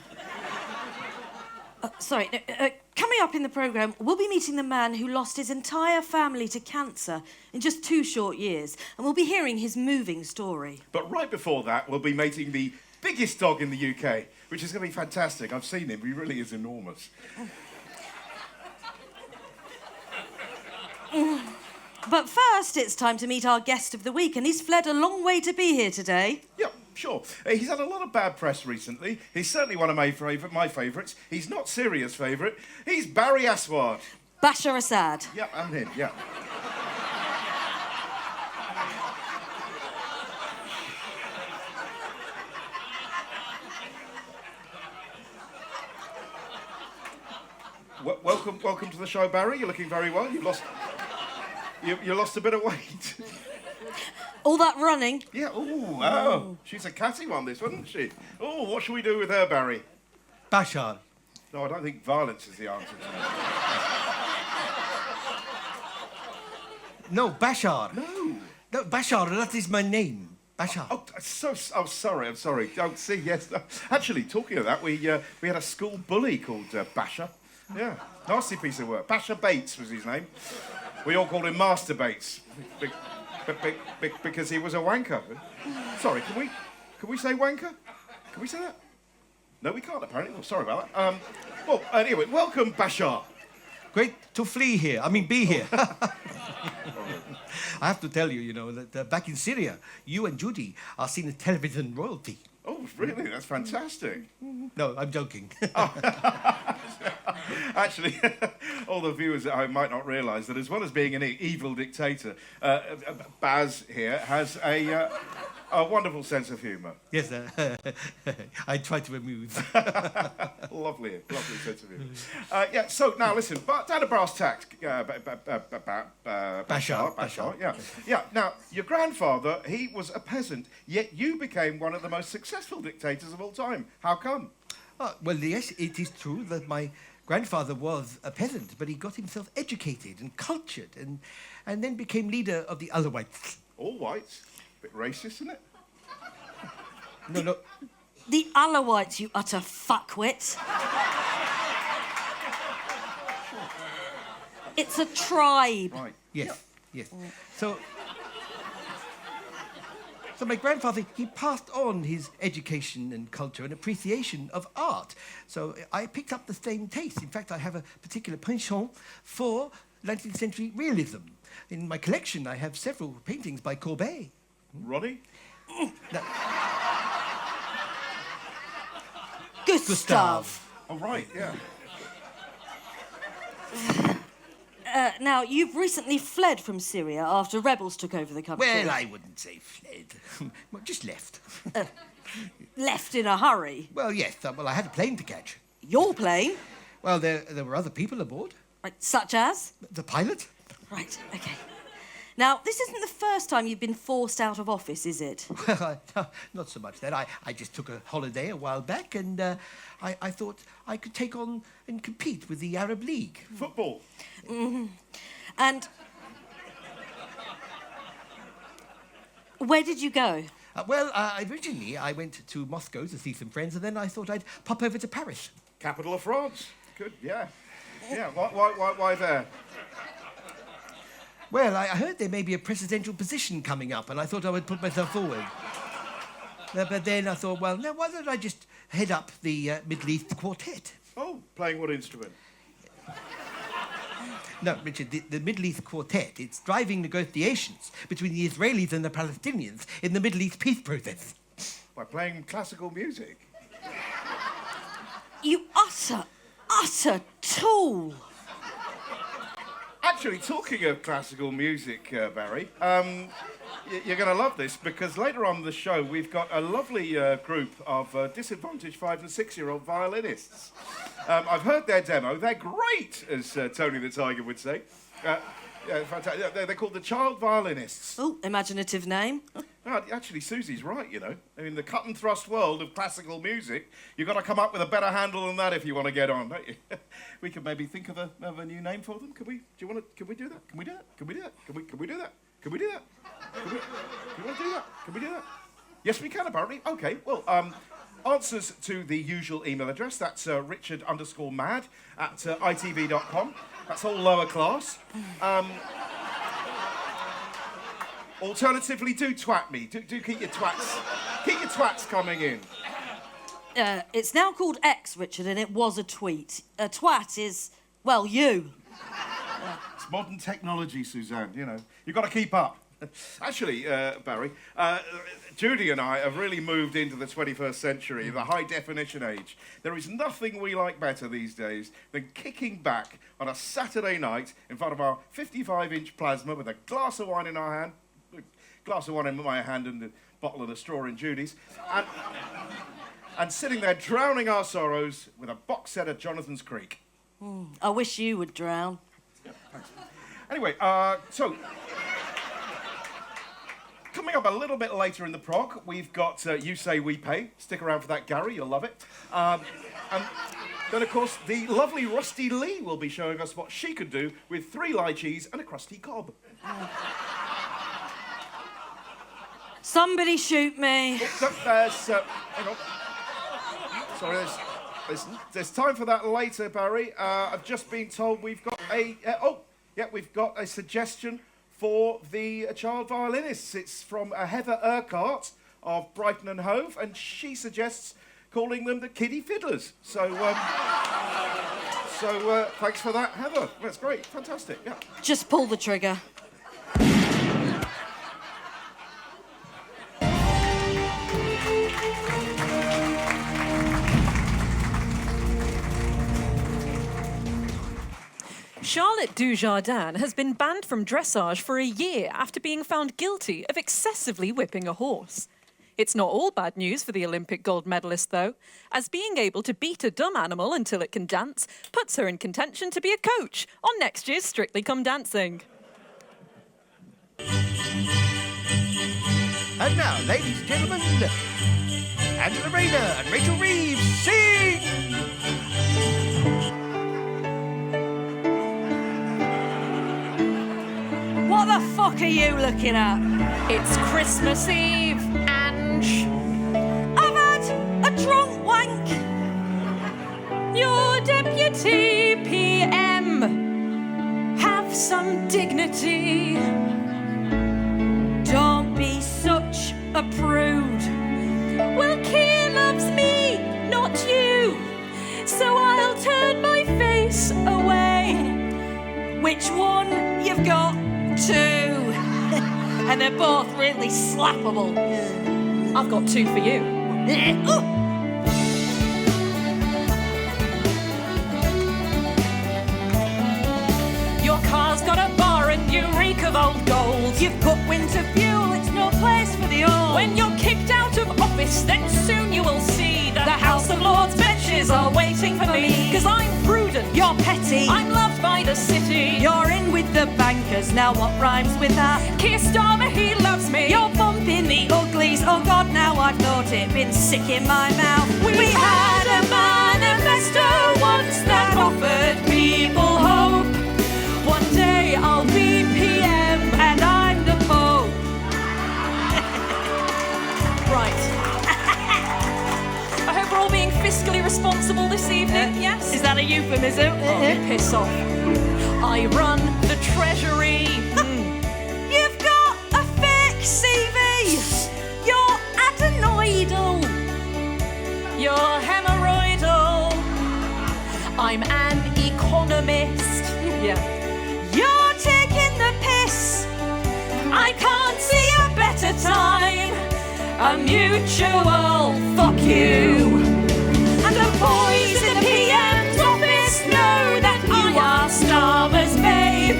Coming up in the programme, we'll be meeting the man who lost his entire family to cancer in just 2 short years, and we'll be hearing his moving story. But right before that, we'll be meeting the biggest dog in the UK, which is going to be fantastic. I've seen him. He really is enormous. But first, it's time to meet our guest of the week, and he's fled a long way to be here today. Yeah, sure. He's had a lot of bad press recently. He's certainly one of my favourites. He's not Syria's favourite. He's Barry Aswad. Bashar Assad. Yeah, I'm him, yeah. Welcome to the show, Barry. You're looking very well. You lost a bit of weight. All that running. Yeah, oh. She's a catty one, this, wasn't she? Oh, what should we do with her, Barry? Bashar. No, I don't think violence is the answer to that. No, Bashar. No, Bashar, that is my name. Bashar. Sorry, I'm sorry. Oh, see, yes. Actually, talking of that, we had a school bully called Basher. Yeah, nasty piece of work. Basher Bates was his name. We all called him Master Bates. Because he was a wanker. Sorry, can we say wanker? Can we say that? No, we can't, apparently. Well, sorry about that. Well, anyway, welcome, Bashar. Great to be here. I have to tell you, you know, that back in Syria, you and Judy are seen as television royalty. Oh, really? That's fantastic. No, I'm joking. Actually, all the viewers at home might not realise that as well as being an evil dictator, Baz here has a wonderful sense of humour. Yes, I try to amuse. Lovely sense of humour. Yeah, so now listen, but down to brass tacks, Bashar, yeah. Now, your grandfather, he was a peasant, yet you became one of the most successful dictators of all time. How come? Well, yes, it is true that my grandfather was a peasant, but he got himself educated and cultured and then became leader of the Alawites. All whites? Bit racist, isn't it? No. The Alawites, you utter fuckwit. It's a tribe. Right. Yes. So my grandfather, he passed on his education and culture and appreciation of art. So I picked up the same taste. In fact, I have a particular penchant for 19th century realism. In my collection, I have several paintings by Courbet. Ronnie? Gustav. Oh, right, yeah. Now, you've recently fled from Syria after rebels took over the country. Well, I wouldn't say fled. Well, just left. Left in a hurry. Well, yes. Well, I had a plane to catch. Your plane? Well, there were other people aboard. Right, such as? The pilot. Right, OK. Now, this isn't the first time you've been forced out of office, is it? Well, not so much that. I just took a holiday a while back and I thought I could take on and compete with the Arab League. Football. Mm-hmm. And where did you go? Originally I went to Moscow to see some friends and then I thought I'd pop over to Paris. Capital of France. Good, yeah. Yeah, why there? Well, I heard there may be a presidential position coming up, and I thought I would put myself forward. But then I thought, well, now why don't I just head up the Middle East Quartet? Oh, playing what instrument? No, Richard, the Middle East Quartet, it's driving negotiations between the Israelis and the Palestinians in the Middle East peace process. By playing classical music? You utter tool. Actually, talking of classical music, Barry, you're going to love this because later on in the show we've got a lovely group of disadvantaged 5 and 6-year-old violinists. I've heard their demo. They're great, as Tony the Tiger would say. Yeah, fantastic. They're called the Child Violinists. Oh, imaginative name. No, actually, Susie's right, you know. I mean, the cut and thrust world of classical music, you've got to come up with a better handle than that if you want to get on, don't you? We could maybe think of a new name for them. Could we? Do you want to? Can we do that? Can we do that? Can we do that? Can we do that? Can we do that? Do you want to do that? Can we do that? Yes, we can, apparently. Okay, well, answers to the usual email address. That's richard_mad@itv.com. That's all lower class. Alternatively, do twat me. Do keep your twats coming in. It's now called X, Richard, and it was a tweet. A twat is, well, you. It's modern technology, Suzanne, you know. You've got to keep up. Actually, Barry, Judy and I have really moved into the 21st century, the high-definition age. There is nothing we like better these days than kicking back on a Saturday night in front of our 55-inch plasma with a glass of wine in our hand, a glass of wine in my hand and a bottle and a straw in Judy's, and sitting there drowning our sorrows with a box set of Jonathan's Creek. I wish you would drown. Yeah, thanks. Anyway, so... Coming up a little bit later in the prog, we've got You Say We Pay. Stick around for that, Gary, you'll love it. And then, of course, the lovely Rusty Lee will be showing us what she could do with 3 lychees and a crusty cob. Somebody shoot me. Hang on. Sorry, there's time for that later, Barry. I've just been told we've got we've got a suggestion for the child violinists. It's from Heather Urquhart of Brighton and Hove, and she suggests calling them the kiddie fiddlers. So thanks for that, Heather. That's great, fantastic, yeah. Just pull the trigger. Charlotte Dujardin has been banned from dressage for a year after being found guilty of excessively whipping a horse. It's not all bad news for the Olympic gold medalist, though, as being able to beat a dumb animal until it can dance puts her in contention to be a coach on next year's Strictly Come Dancing. And now, ladies and gentlemen, Angela Rayner and Rachel Reeves sing! What the fuck are you looking at? It's Christmas Eve, Ange. I've had a drunk wank. Your deputy PM. Have some dignity. Don't be such a prude. Well, Keir loves me, not you. So I'll turn my face away. Which one you've got? 2. And they're both really slappable. I've got 2 for you. Your car's got a bar and you reek of old gold. You've put winter fuel, it's no place for the old. When you're kicked out of office, then soon you will see that the House of Lords benches are waiting for me. 'Cause I'm prudent, You're petty, I'm loved by the city. you're in with the bankers, now what rhymes with that? Keir Starmer, he loves me. You're bumping the uglies, oh God, now I've thought it, been sick in my mouth. We had a manifesto once that offered people hope. One day I'll be PM And I'm the Pope. Right. I hope we're all being fiscally responsible this evening, yes? Is that a euphemism? Oh, piss off. I run the Treasury. You've got a fake CV. You're adenoidal. You're hemorrhoidal. I'm an economist. Yeah. You're taking the piss. I can't see a better time. A mutual fuck you. And the boys in the PM's office know that you are Starmer's babe.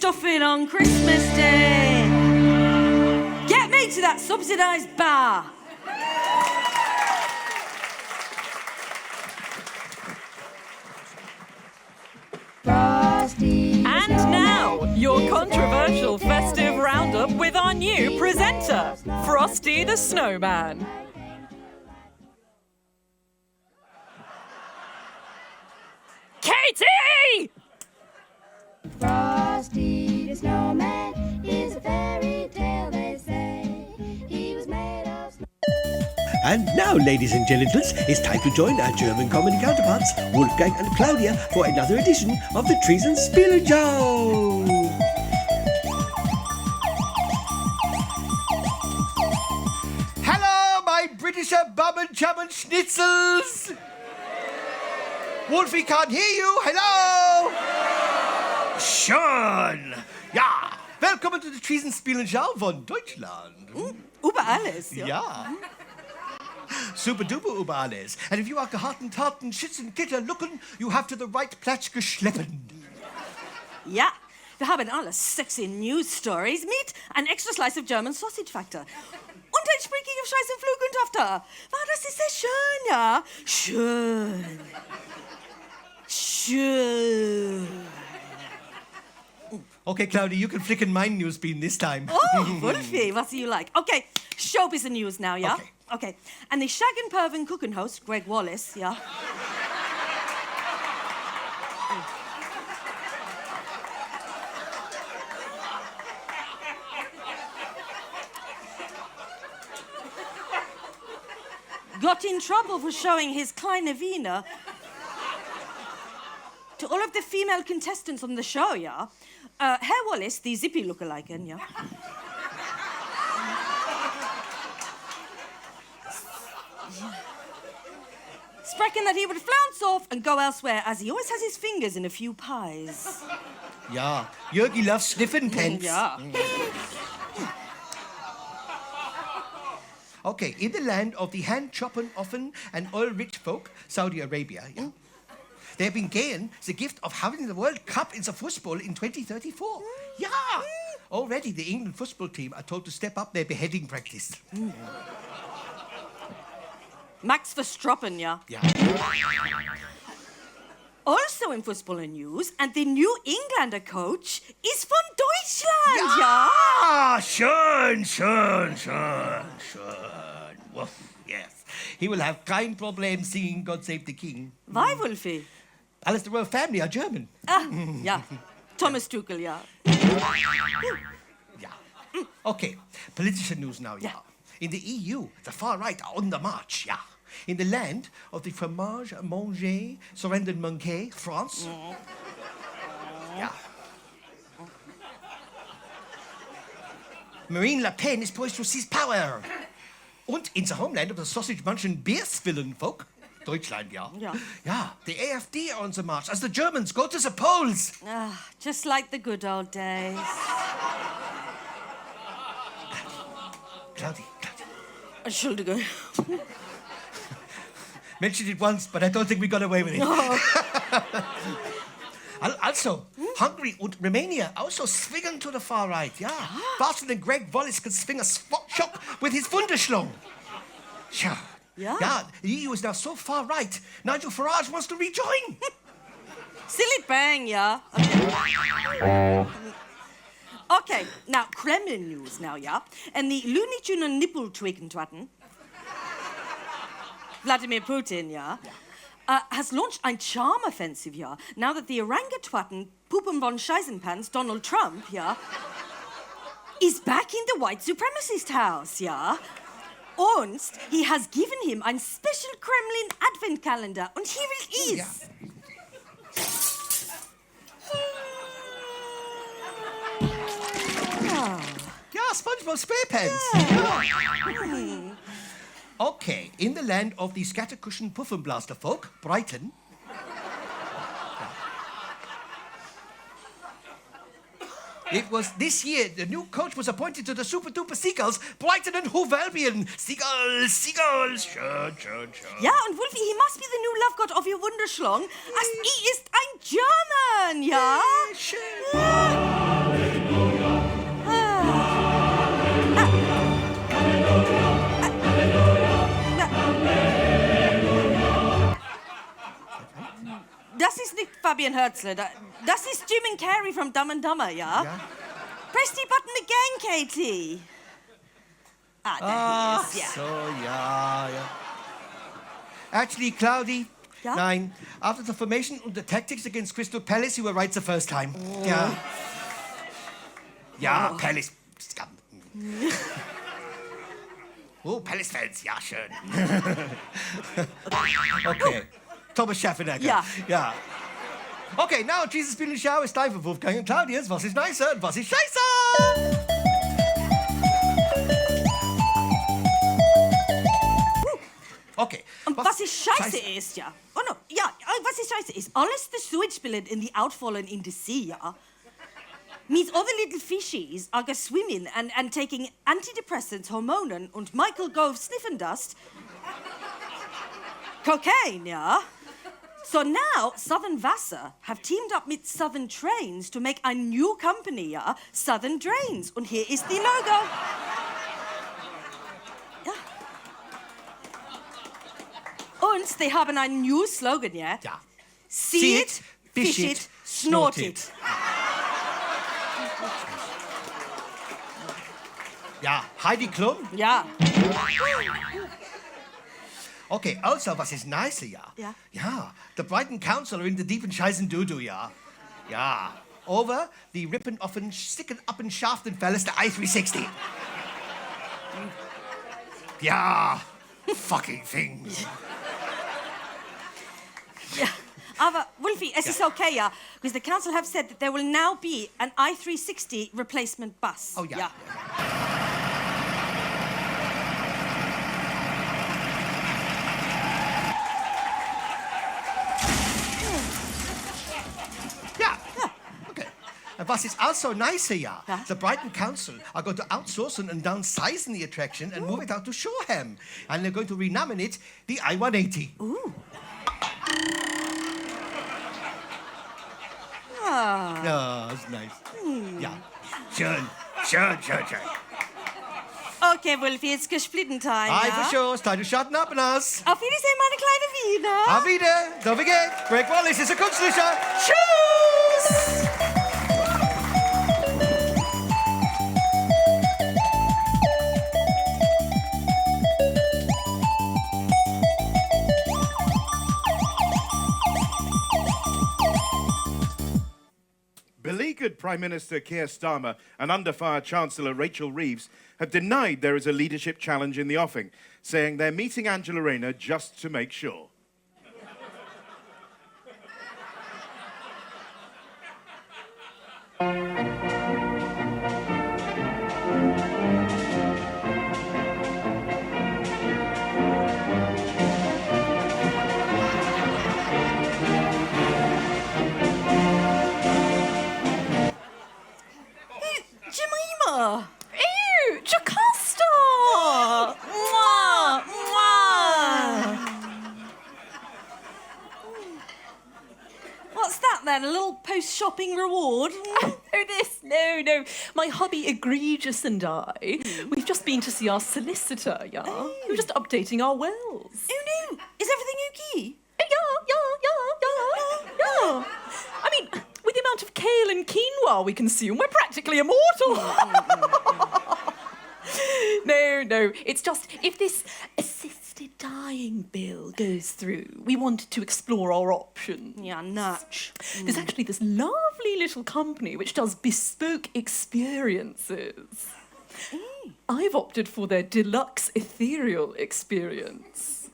stuffing on Christmas Day. Get me to that subsidised bar. Frosty the And Snowman now, your is a controversial fairy tale festive they roundup say. with our new He presenter, was made of snow, Frosty but the Snowman. Katie! Frosty the Snowman is a fairy tale they say. He was made of snow. And now, ladies and genitals, it's time to join our German comedy counterparts, Wolfgang and Claudia, for another edition of the Treason Show. Hello, my Britisher bum and chum and schnitzels. Wolfie can't hear you. Hello. Schön. Ja. Willkommen to the Treason-Spielen-Schau von Deutschland. Über alles, ja. Ja. Super duper über alles. And if you are geharten, taten, schützen, gitter, looken, you have to the right Platz geschleppen. Ja, wir haben alle sexy news stories mit an extra slice of German sausage factor. Und ein Sprinkling of Scheiß im Flug und After. Wow, das ist sehr schön, ja. Schön. Schön. Okay, Claudia, you can flicken my news bean this time. Oh, Wolfie, what do you like? Okay, showbiz and news now, yeah? Okay. Okay. And the Shag and Pervin cooking host, Greg Wallace, yeah? got in trouble for showing his kleine Wiener to all of the female contestants on the show, yeah? Herr Wallace, the zippy lookalike, yeah? Sprechen that he would flounce off and go elsewhere, as he always has his fingers in a few pies. Ja, Jürgi loves sniffing pens. Yeah. Okay, in the land of the hand-chopping offen and oil-rich folk, Saudi Arabia, yeah, they have been given the gift of having the World Cup in the football in 2034. Yeah! Already the England football team are told to step up their beheading practice. Max Verstappen, yeah. Yeah. Also in football news, and the new Englander coach is from Deutschland, yeah? Ah, schön, schön, schön, schön. Woof, yes. He will have kein Problem singing God Save the King. Why, Wolfie? Alles the royal family are German. Ah, yeah. Thomas Tuchel, yeah. Yeah. Okay, political news now, yeah. Yeah. In the EU, the far right are on the march, yeah. In the land of the fromage manger, surrendered manqué, France. Yeah. Marine Le Pen is poised to seize power. Und in the homeland of the sausage-munching beer-swilling folk, Deutschland, yeah. Yeah. Yeah, the AfD are on the march as the Germans go to the polls. Ah, just like the good old days. Claudia. Entschuldigung. Mentioned it once, but I don't think we got away with it. No. Also, Hungary and Romania also swinging to the far right, yeah. Faster than Greg Wallace can swing a shock with his Wunderschlung. Sure. Yeah. Yeah, the EU is now so far right, Nigel Farage wants to rejoin. Silly bang, yeah. Okay. Okay, now Kremlin news now, yeah. And the Looney Tune and nipple tweaking twatten, Vladimir Putin, yeah, has launched a charm offensive, yeah. Now that the orangutan Puppen von Scheisenpants, Donald Trump, yeah, is back in the white supremacist house, yeah. And he has given him a special Kremlin advent calendar, and here it is. Yeah. Yeah, SpongeBob SquarePants. Okay, in the land of the scattercushion Puffenblaster folk, Brighton. It was this year the new coach was appointed to the Super Duper Seagulls, Brighton and Hove Albion. Seagulls, Seagulls. Schön, schön, schön. Ja, und Wolfie, he must be the new love god of your Wunderschlong, as he ist ein German, ja? Schön. Fabian Herzler. Das ist Jim and Carrey from Dumb and Dumber, ja? Ja? Press the button again, Katie. There he is, yeah. So, yeah. Actually, Cloudy, Ja? nein. After the formation and the tactics against Crystal Palace, you were right the first time. Ja. Ja, Palace. Scum. Oh, Palace-Fans, ja, schön. Okay. Thomas Schaffenecker. Ja. Ja. Okay, now Jesus Bill and Shower is time for Wolfgang and Claudius. Was ist nicer und was ist scheiße? Okay. Und was ist scheiße ist, ja. Oh no, ja, was ist scheiße ist, alles the sewage spilling in the outfallen in the sea, ja. Means all the little fishies are go swimming and taking antidepressants, Hormonen und Michael Gove sniffing dust. Cocaine, ja. So now, Southern Wasser have teamed up with Southern Trains to make a new company, ja, Southern Drains. Und hier ist die Logo. Ja. Und they haben einen new slogan, ja? Ja. See it, fish it, snort it. Ja, Heidi Klum? Ja. Okay, also, was ist nicer, ja? Ja. Ja, the Brighton Council are in the deep and scheißen Dudu, ja? Ja. Over the ripping off and sticking up and shafting fellas, the I-360. Ja, fucking things. Ja. Aber, Wolfie, es ist okay, ja? Because the council have said that there will now be an I-360 replacement bus. Oh, ja. Ja. Yeah. Okay. And was is also nicer, yeah. Yeah. The Brighton Council are going to outsource and downsize the attraction and move it out to Shoreham. And they're going to rename it the I-180. Ooh. Ja, ist nice. Ja. Schön. Okay, Wolfie, it's gesplitten time, Aye, ja? for sure. It's time to shut up and us. Auf Wiedersehen, meine kleine Wiener. Auf Wieder. Don't forget, Greg Wallace ist ein Kunstlicher. Tschüss! Beleaguered Prime Minister Keir Starmer and under-fire Chancellor Rachel Reeves have denied there is a leadership challenge in the offing, saying they're meeting Angela Rayner just to make sure. Jemima. Ew, Jocasta! Mwah, mwah. What's that then? A little post-shopping reward? Oh, this? No. My hubby Egregious and I, we've just been to see our solicitor, yeah? We're just updating our wills. Oh no! Is everything okay? Yeah. I mean, with the amount of kale and quinoa we consume, we're practically immortal. No. It's just, if this assisted dying bill goes through, we wanted to explore our options. Yeah, nutch. There's actually this lovely little company which does bespoke experiences. I've opted for their deluxe ethereal experience.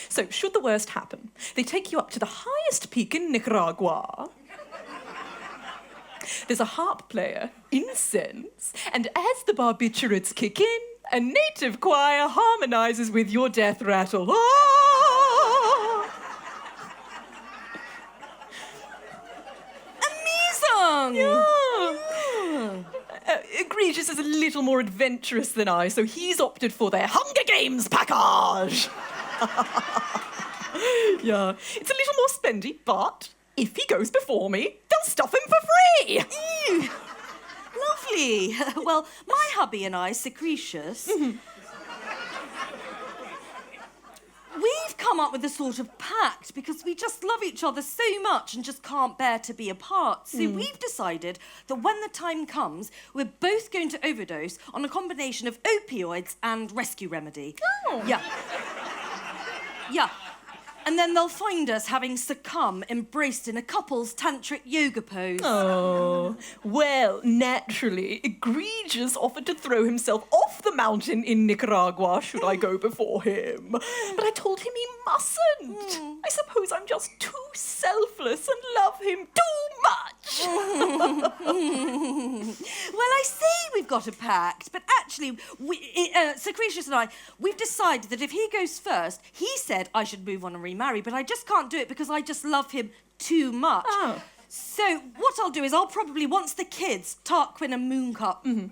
So, should the worst happen, they take you up to the highest peak in Nicaragua. There's a harp player, incense, and as the barbiturates kick in, a native choir harmonizes with your death rattle. Ah! Amazing! Egregious is a little more adventurous than I, so he's opted for their Hunger Games package. Yeah, it's a little more spendy, but if he goes before me, they'll stuff him for free. Ew. Lovely. Well, my hubby and I, Secretious, we've come up with a sort of pact because we just love each other so much and just can't bear to be apart. So we've decided that when the time comes, we're both going to overdose on a combination of opioids and rescue remedy. Oh. Yeah. Yeah. And then they'll find us having succumbed, embraced in a couple's tantric yoga pose. Oh, well, naturally, Egregious offered to throw himself off the mountain in Nicaragua should I go before him. But I told him he mustn't. I suppose I'm just too selfless and love him too much. Well, I say we've got a pact, but actually, Secretious and I, we've decided that if he goes first, he said I should move on and remarry, but I just can't do it because I just love him too much. Oh. So what I'll do is I'll probably, once the kids, Tarquin and Mooncup,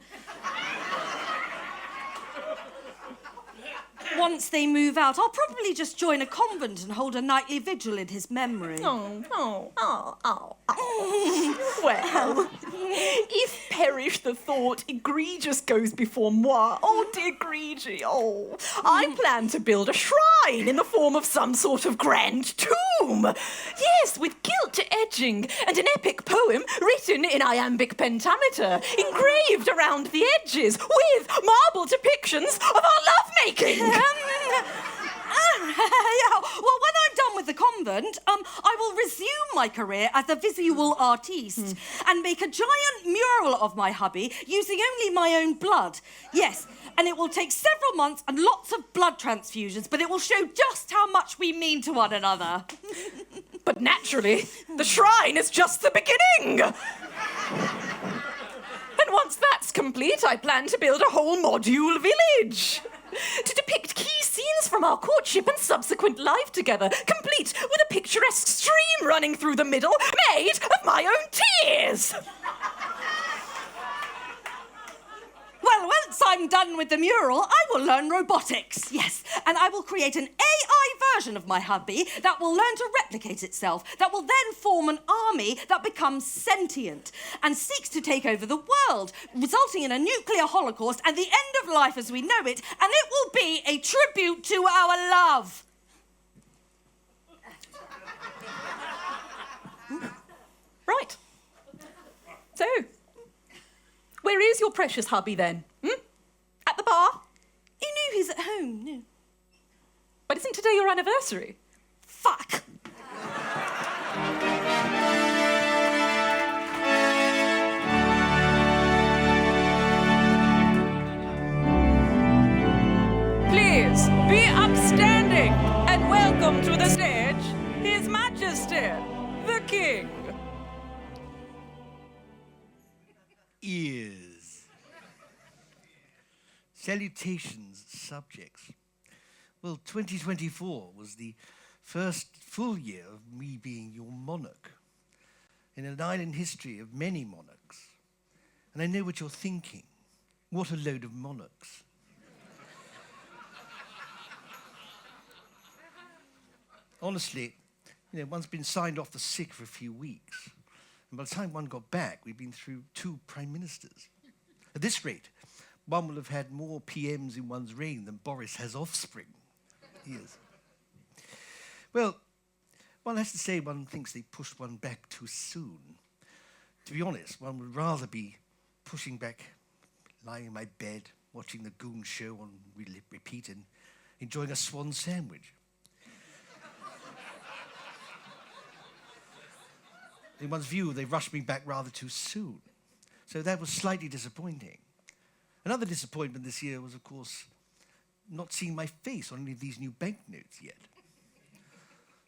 once they move out, I'll probably just join a convent and hold a nightly vigil in his memory. Oh. Well, if perish the thought, Egregious goes before moi. Oh, dear Gregy, oh. I plan to build a shrine in the form of some sort of grand tomb. Yes, with gilt edging and an epic poem written in iambic pentameter, engraved around the edges with marble depictions of our lovemaking. Yeah, well, when I'm done with the convent, I will resume my career as a visual artiste and make a giant mural of my hubby using only my own blood. Yes, and it will take several months and lots of blood transfusions, but it will show just how much we mean to one another. But naturally, the shrine is just the beginning. And once that's complete, I plan to build a whole module village to depict key scenes from our courtship and subsequent life together, complete with a picturesque stream running through the middle, made of my own tears. Well, once I'm done with the mural, I will learn robotics, yes. And I will create an AI version of my hubby that will learn to replicate itself, that will then form an army that becomes sentient and seeks to take over the world, resulting in a nuclear holocaust and the end of life as we know it, and it will be a tribute to our love. Right. So, where is your precious hubby then? At the bar? You knew he's at home, no? But isn't today your anniversary? Fuck! Please be upstanding and welcome to the stage His Majesty, the King. Ears. Salutations, subjects. Well, 2024 was the first full year of me being your monarch in an island history of many monarchs. And I know what you're thinking. What a load of monarchs. Honestly, one's been signed off the sick for a few weeks. And by the time one got back, we'd been through 2 prime ministers. At this rate, one will have had more PMs in one's reign than Boris has offspring. Yes. Well, one has to say one thinks they pushed one back too soon. To be honest, one would rather be pushing back, lying in my bed, watching the Goon Show on repeat and enjoying a swan sandwich. In one's view, they rushed me back rather too soon. So that was slightly disappointing. Another disappointment this year was, of course, not seeing my face on any of these new banknotes yet.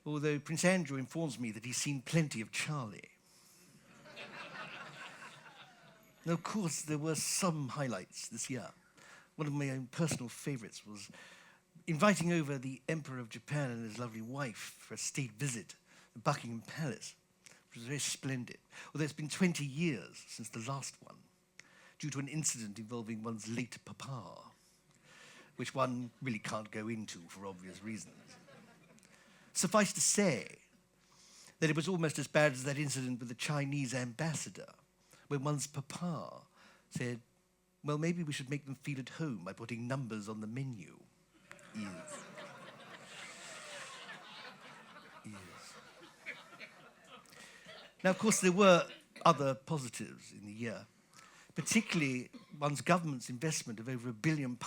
Although Prince Andrew informs me that he's seen plenty of Charlie. Now, of course, there were some highlights this year. One of my own personal favorites was inviting over the Emperor of Japan and his lovely wife for a state visit to Buckingham Palace, which was very splendid. Although it's been 20 years since the last one, due to an incident involving one's late papa, which one really can't go into for obvious reasons. Suffice to say that it was almost as bad as that incident with the Chinese ambassador, when one's papa said, well, maybe we should make them feel at home by putting numbers on the menu. Yes. Now, of course, there were other positives in the year, particularly one's government's investment of over £1 billion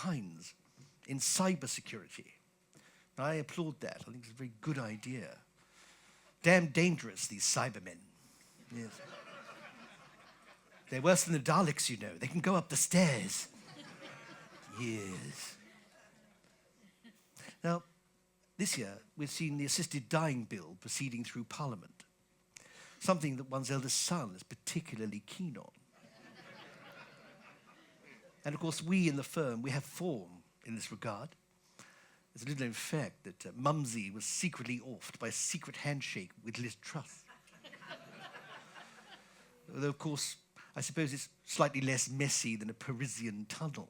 in cyber security. I applaud that. I think it's a very good idea. Damn dangerous, these Cybermen. Yes. They're worse than the Daleks, you know. They can go up the stairs. Yes. Now, this year, we've seen the assisted dying bill proceeding through Parliament, something that one's eldest son is particularly keen on. And of course, we in the firm, we have form in this regard. There's a little known fact that Mumsy was secretly offed by a secret handshake with Liz Truss. Although, of course, I suppose it's slightly less messy than a Parisian tunnel.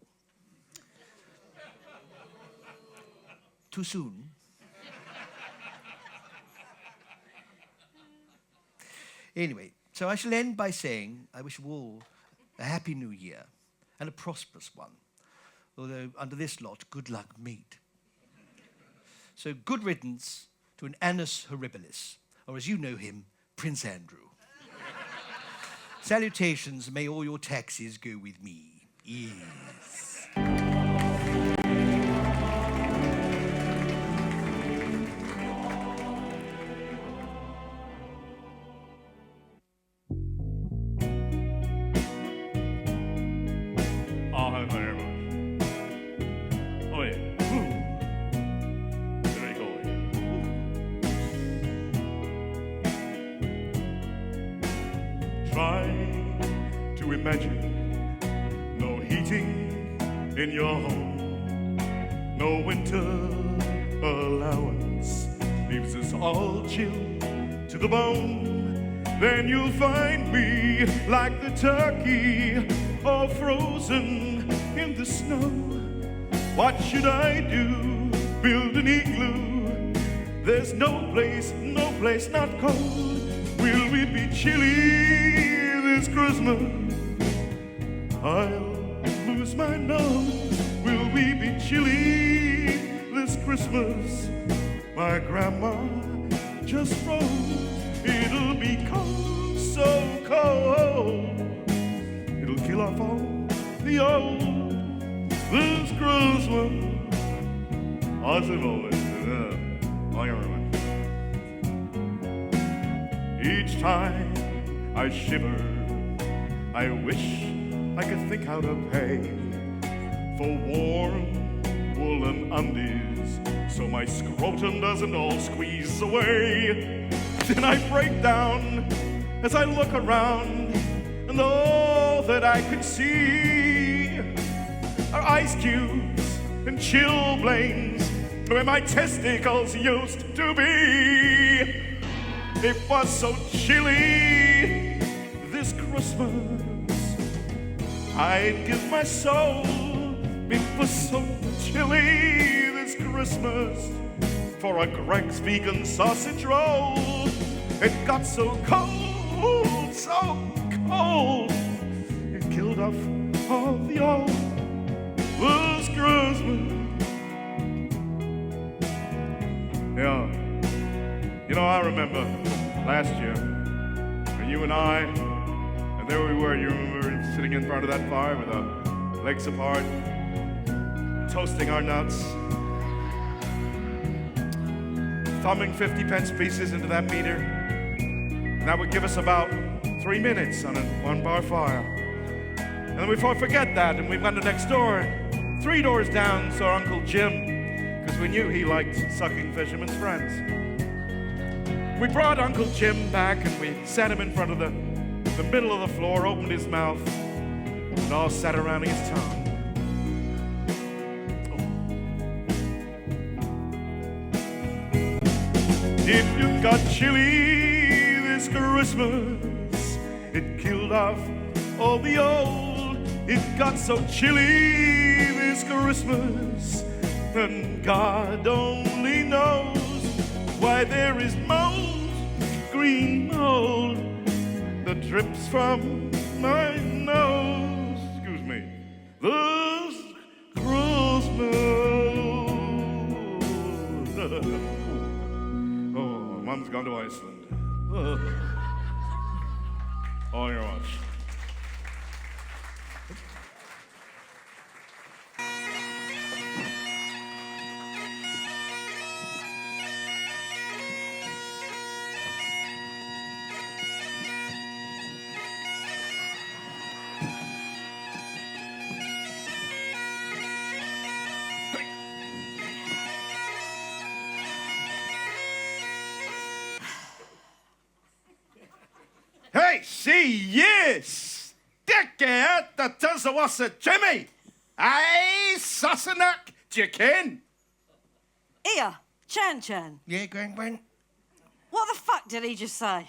Too soon? Anyway, so I shall end by saying I wish you all a happy new year and a prosperous one. Although, under this lot, good luck, mate. So, good riddance to an annus horribilis, or as you know him, Prince Andrew. Salutations, may all your taxes go with me. Yes. Oh, very much. Oh, yeah. Very cool. Try to imagine no heating in your home, no winter allowance, leaves us all chilled to the bone. Then you'll find me like the turkey, all frozen in the snow. What should I do? Build an igloo? There's no place not cold. Will we be chilly this Christmas? I'll lose my nose. Will we be chilly this Christmas? My grandma just froze. It'll be cold, so cold. It'll kill off all the old this Christmas. Awesome moment. Each time I shiver, I wish I could think how to pay for warm woolen undies so my scrotum doesn't all squeeze away. Then I break down as I look around, and all that I could see are ice cubes and chilblains where my testicles used to be. It was so chilly this Christmas, I'd give my soul. It was so chilly this Christmas for a Greg's vegan sausage roll. It got so cold, so cold, it killed off all the old this Christmas. Yeah, you know, I remember last year when you and I, and there we were, you were sitting in front of that fire with our legs apart, toasting our nuts, thumbing 50-pence pieces into that meter, and that would give us about 3 minutes on a 1-bar fire. And then we forget that, and we went to next door, 3 doors down, saw Uncle Jim, because we knew he liked sucking fishermen's friends. We brought Uncle Jim back, and we sat him in front of the middle of the floor, opened his mouth, and all sat around his tongue. If you got chilly this Christmas, it killed off all the old. It got so chilly this Christmas, and God only knows why there is mold, green mold, that drips from my nose. Excuse me. This Christmas. Oh, Mom's gone to Iceland. Oh. All your watch. Hey, see, yes! Dickhead, that does the what's it, Jimmy? Aye, Sassenach, do you ken? Here, Chan. Yeah, Gwen. What the fuck did he just say?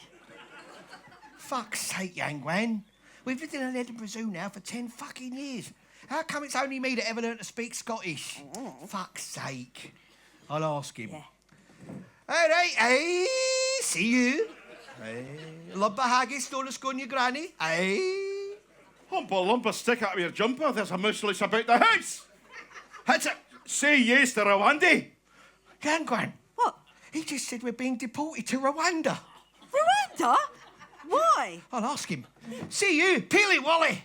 Fuck's sake, young Gwen. We've lived in an Edinburgh Zoo now for 10 fucking years. How come it's only me that ever learned to speak Scottish? Fuck's sake. I'll ask him. Yeah. All right, aye, see you. Aye. Lump of haggis, stole a scone your granny. Aye. Lump of stick out of your jumper, there's a mouse loose about the house. That's it. Say yes to Rwanda. Young Gwen, What? he just said we're being deported to Rwanda. Rwanda? Why? I'll ask him. See you, Peely Wally.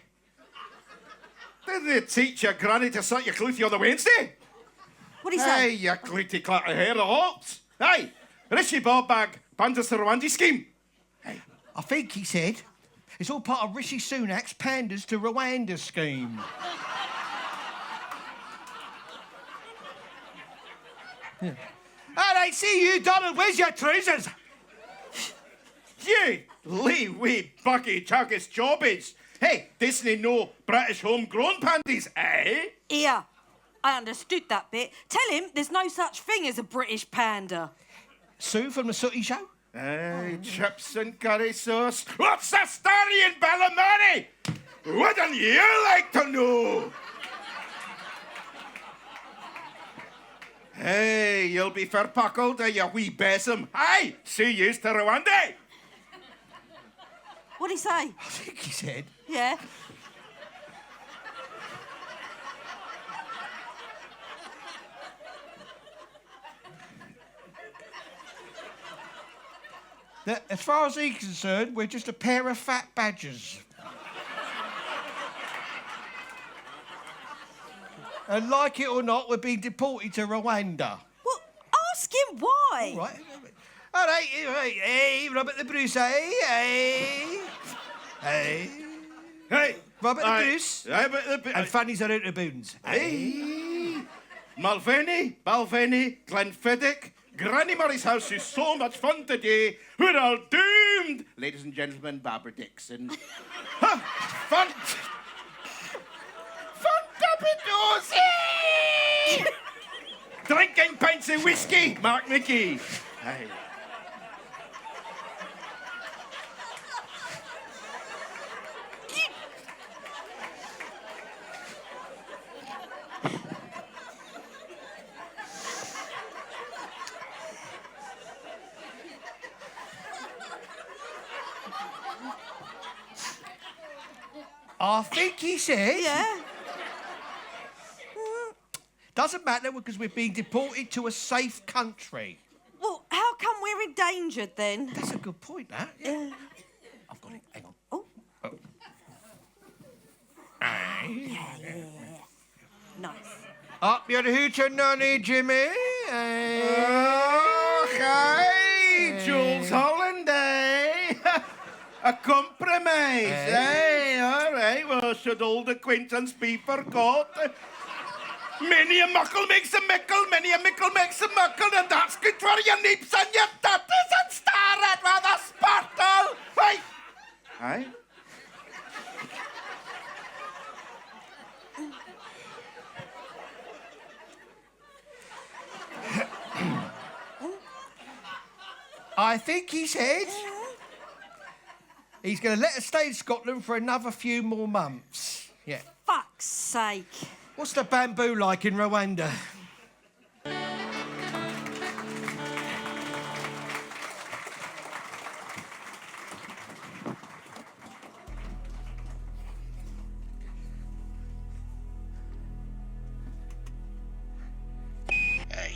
Did they teach your granny to suck your clootie on the Wednesday? What'd he Aye, say? you clootie clap of hair, the hops. Aye, Rishi Bob bag, Pandas to Rwanda scheme. I think he said it's all part of Rishi Sunak's Pandas to Rwanda scheme. Yeah. All right, see you, Donald. Where's your trousers? You, Lee, wee, bucky, chuggus, jobbies. Hey, Disney no British homegrown pandies, eh? Here. I understood that bit. Tell him there's no such thing as a British panda. Sue from the Sooty Show? Aye, chips and curry sauce. What's the story in Ballymoney? Wouldn't you like to know? Hey, you'll be fair puckled, you wee besom. Aye, see yous to Rwanda. What'd he say? I think he said. Yeah. That, as far as he's concerned, we're just a pair of fat badgers. And like it or not, we're being deported to Rwanda. Well, ask him why. All right. All right, hey, Robert the Bruce, hey. Hey, Robert the aye, Bruce. Robert the Bruce. And Fanny's are out of boons. Hey, Balvenie, Glenfiddich. Granny Murray's house is so much fun today. We're all doomed. Ladies and gentlemen, Barbara Dixon. Fun. Fantapidosi! Drinking pints of whiskey, Mark Mickey. Aye. I think he said. Yeah. Doesn't matter because we're being deported to a safe country. Well, how come we're endangered then? That's a good point, that. Yeah. I've got it. Hang on. Oh. Aye. Yeah. Nice. Up your hooter, nonny, Jimmy. Okay, Jules Holland, eh? A compromise, eh? All right, well, should old acquaintance be forgot? Many a muckle makes a mickle, many a mickle makes a muckle, and that's good for your neeps and your tutties and star it with a sparkle. Right? Aye? I think he said he's going to let us stay in Scotland for another few more months. Yeah. Fuck's sake. What's the bamboo like in Rwanda?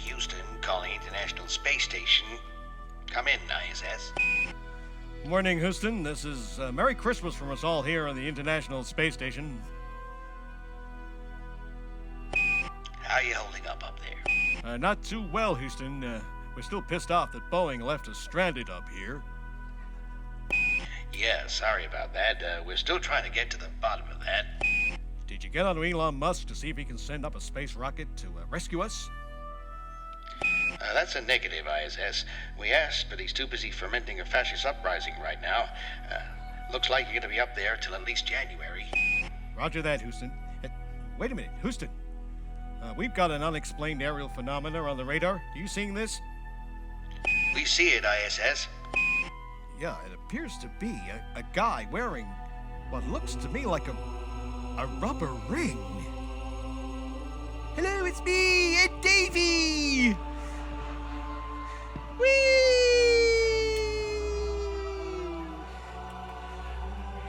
Houston, calling International Space Station. Come in, ISS. Morning, Houston. This is Merry Christmas from us all here on the International Space Station. How you holding up there? Not too well, Houston. We're still pissed off that Boeing left us stranded up here. Yeah, sorry about that. We're still trying to get to the bottom of that. Did you get on to Elon Musk to see if he can send up a space rocket to rescue us? That's a negative, ISS. We asked, but he's too busy fermenting a fascist uprising right now. Looks like you're gonna be up there till at least January. Roger that, Houston. Wait a minute, Houston. We've got an unexplained aerial phenomena on the radar. Are you seeing this? We see it, ISS. Yeah, it appears to be a guy wearing what looks to me like a rubber ring. Hello, it's me, Ed Davey! Whee!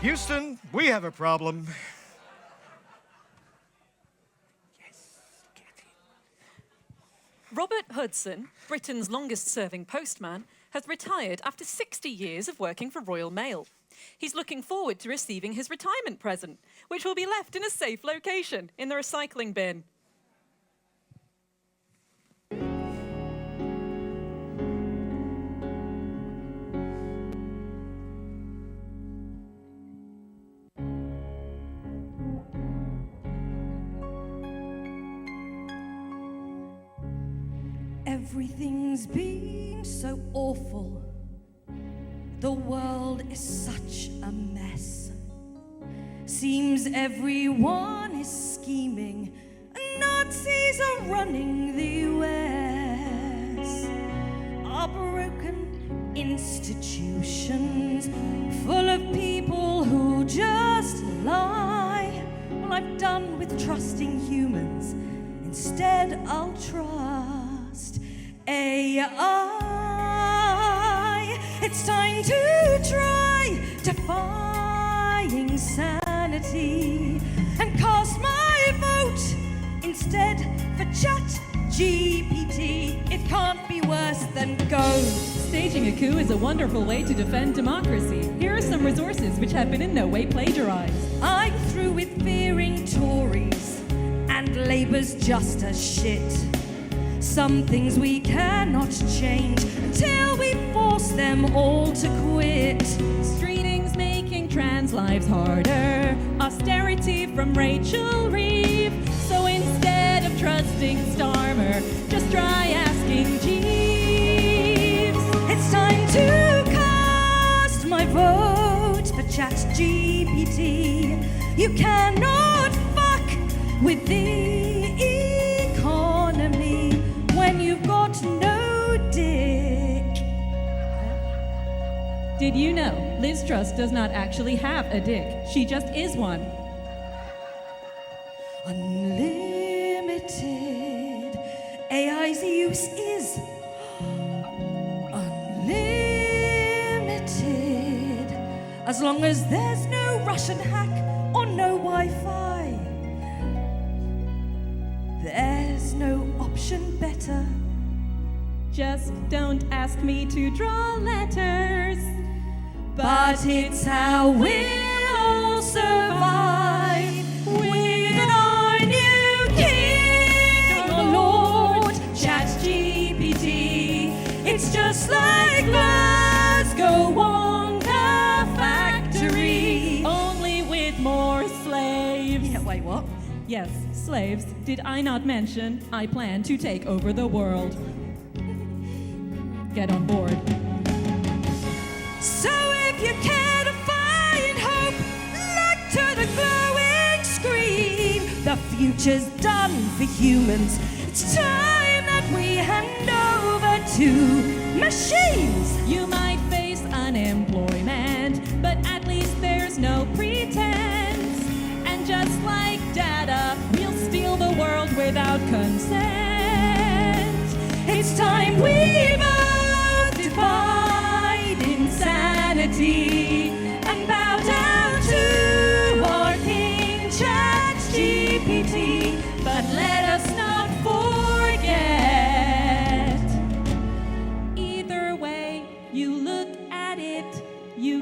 Houston, we have a problem. Robert Hudson, Britain's longest-serving postman, has retired after 60 years of working for Royal Mail. He's looking forward to receiving his retirement present, which will be left in a safe location in the recycling bin. Everything's been so awful. The world is such a mess. Seems everyone is scheming. Nazis are running the US. Our broken institutions, full of people who just lie. Well, I'm done with trusting humans. Instead, I'll trust AI. It's time to try defying sanity and cast my vote instead for ChatGPT. It can't be worse than go. Staging a coup is a wonderful way to defend democracy. Here are some resources which have been in no way plagiarized. I'm through with fearing Tories, and Labour's just a shit. Some things we cannot change until we force them all to quit. Screenings making trans lives harder. Austerity from Rachel Reeve. So instead of trusting Starmer, just try asking Jeeves. It's time to cast my vote for ChatGPT. You cannot fuck with the economy when you've got no dick. Did you know Liz Truss does not actually have a dick? She just is one. Unlimited. AI's use is unlimited. As long as there's no Russian hack or no Wi-Fi, there's no option better. Just don't ask me to draw letters. But it's how we'll all survive with our new king, oh Lord, ChatGPT. It's just like Glasgow Wonka Factory, only with more slaves. Yeah, wait, what? Yes, slaves. Did I not mention I plan to take over the world? Get on board. So if you care to find hope, look to the glowing screen. The future's done for humans. It's time that we hand over to machines. You might face unemployment, but at least there's no pretense. And just like data, we'll steal the world without consent. It's time we both defied insanity and bow down to our king ChatGPT. But let us not forget, either way you look at it, you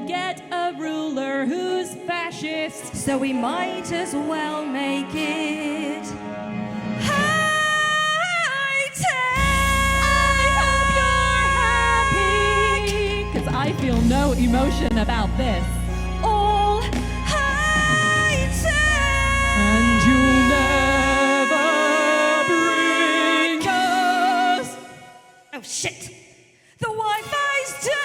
so we might as well make it high-tech. Cause I feel no emotion about this. All high-tech. And you'll never bring us. Oh shit! The Wi-Fi's down!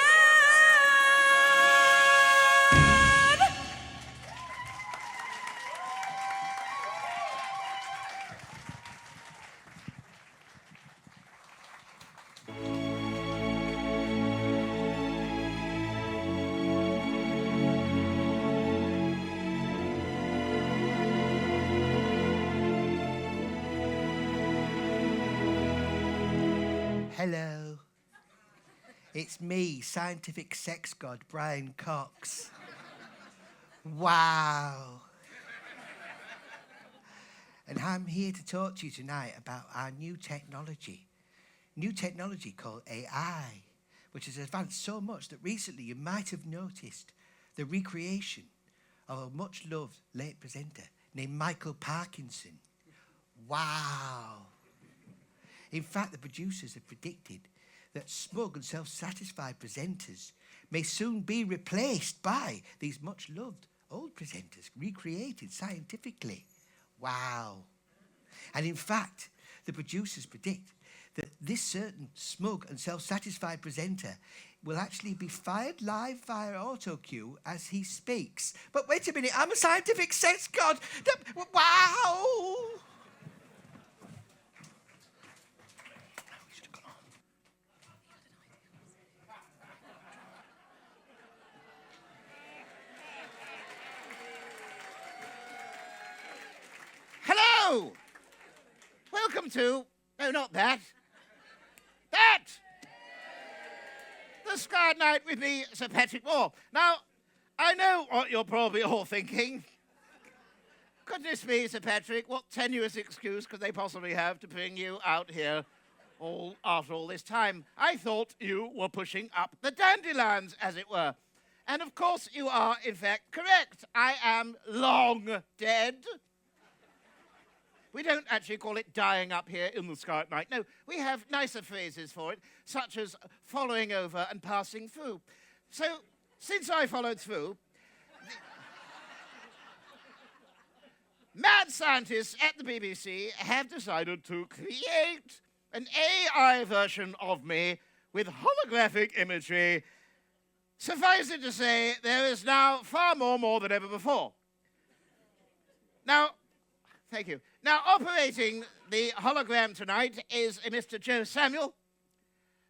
Hello. It's me, scientific sex god Brian Cox. Wow. And I'm here to talk to you tonight about our new technology. New technology called AI, which has advanced so much that recently you might have noticed the recreation of a much-loved late presenter named Michael Parkinson. Wow. In fact, the producers have predicted that smug and self-satisfied presenters may soon be replaced by these much-loved old presenters, recreated scientifically. Wow. And in fact, the producers predict that this certain smug and self-satisfied presenter will actually be fired live via autocue as he speaks. But wait a minute, I'm a scientific sex god. Wow. Hello! Welcome to... No, not that. That! The Sky Night with me, Sir Patrick Moore. Now, I know what you're probably all thinking. Goodness me, Sir Patrick, what tenuous excuse could they possibly have to bring you out here after all this time? I thought you were pushing up the dandelions, as it were. And of course you are, in fact, correct. I am long dead. We don't actually call it dying up here in the sky at night. No, we have nicer phrases for it, such as following over and passing through. So, since I followed through, mad scientists at the BBC have decided to create an AI version of me with holographic imagery. Suffice it to say, there is now far more than ever before. Now, thank you. Now, operating the hologram tonight is a Mr. Joe Samuel,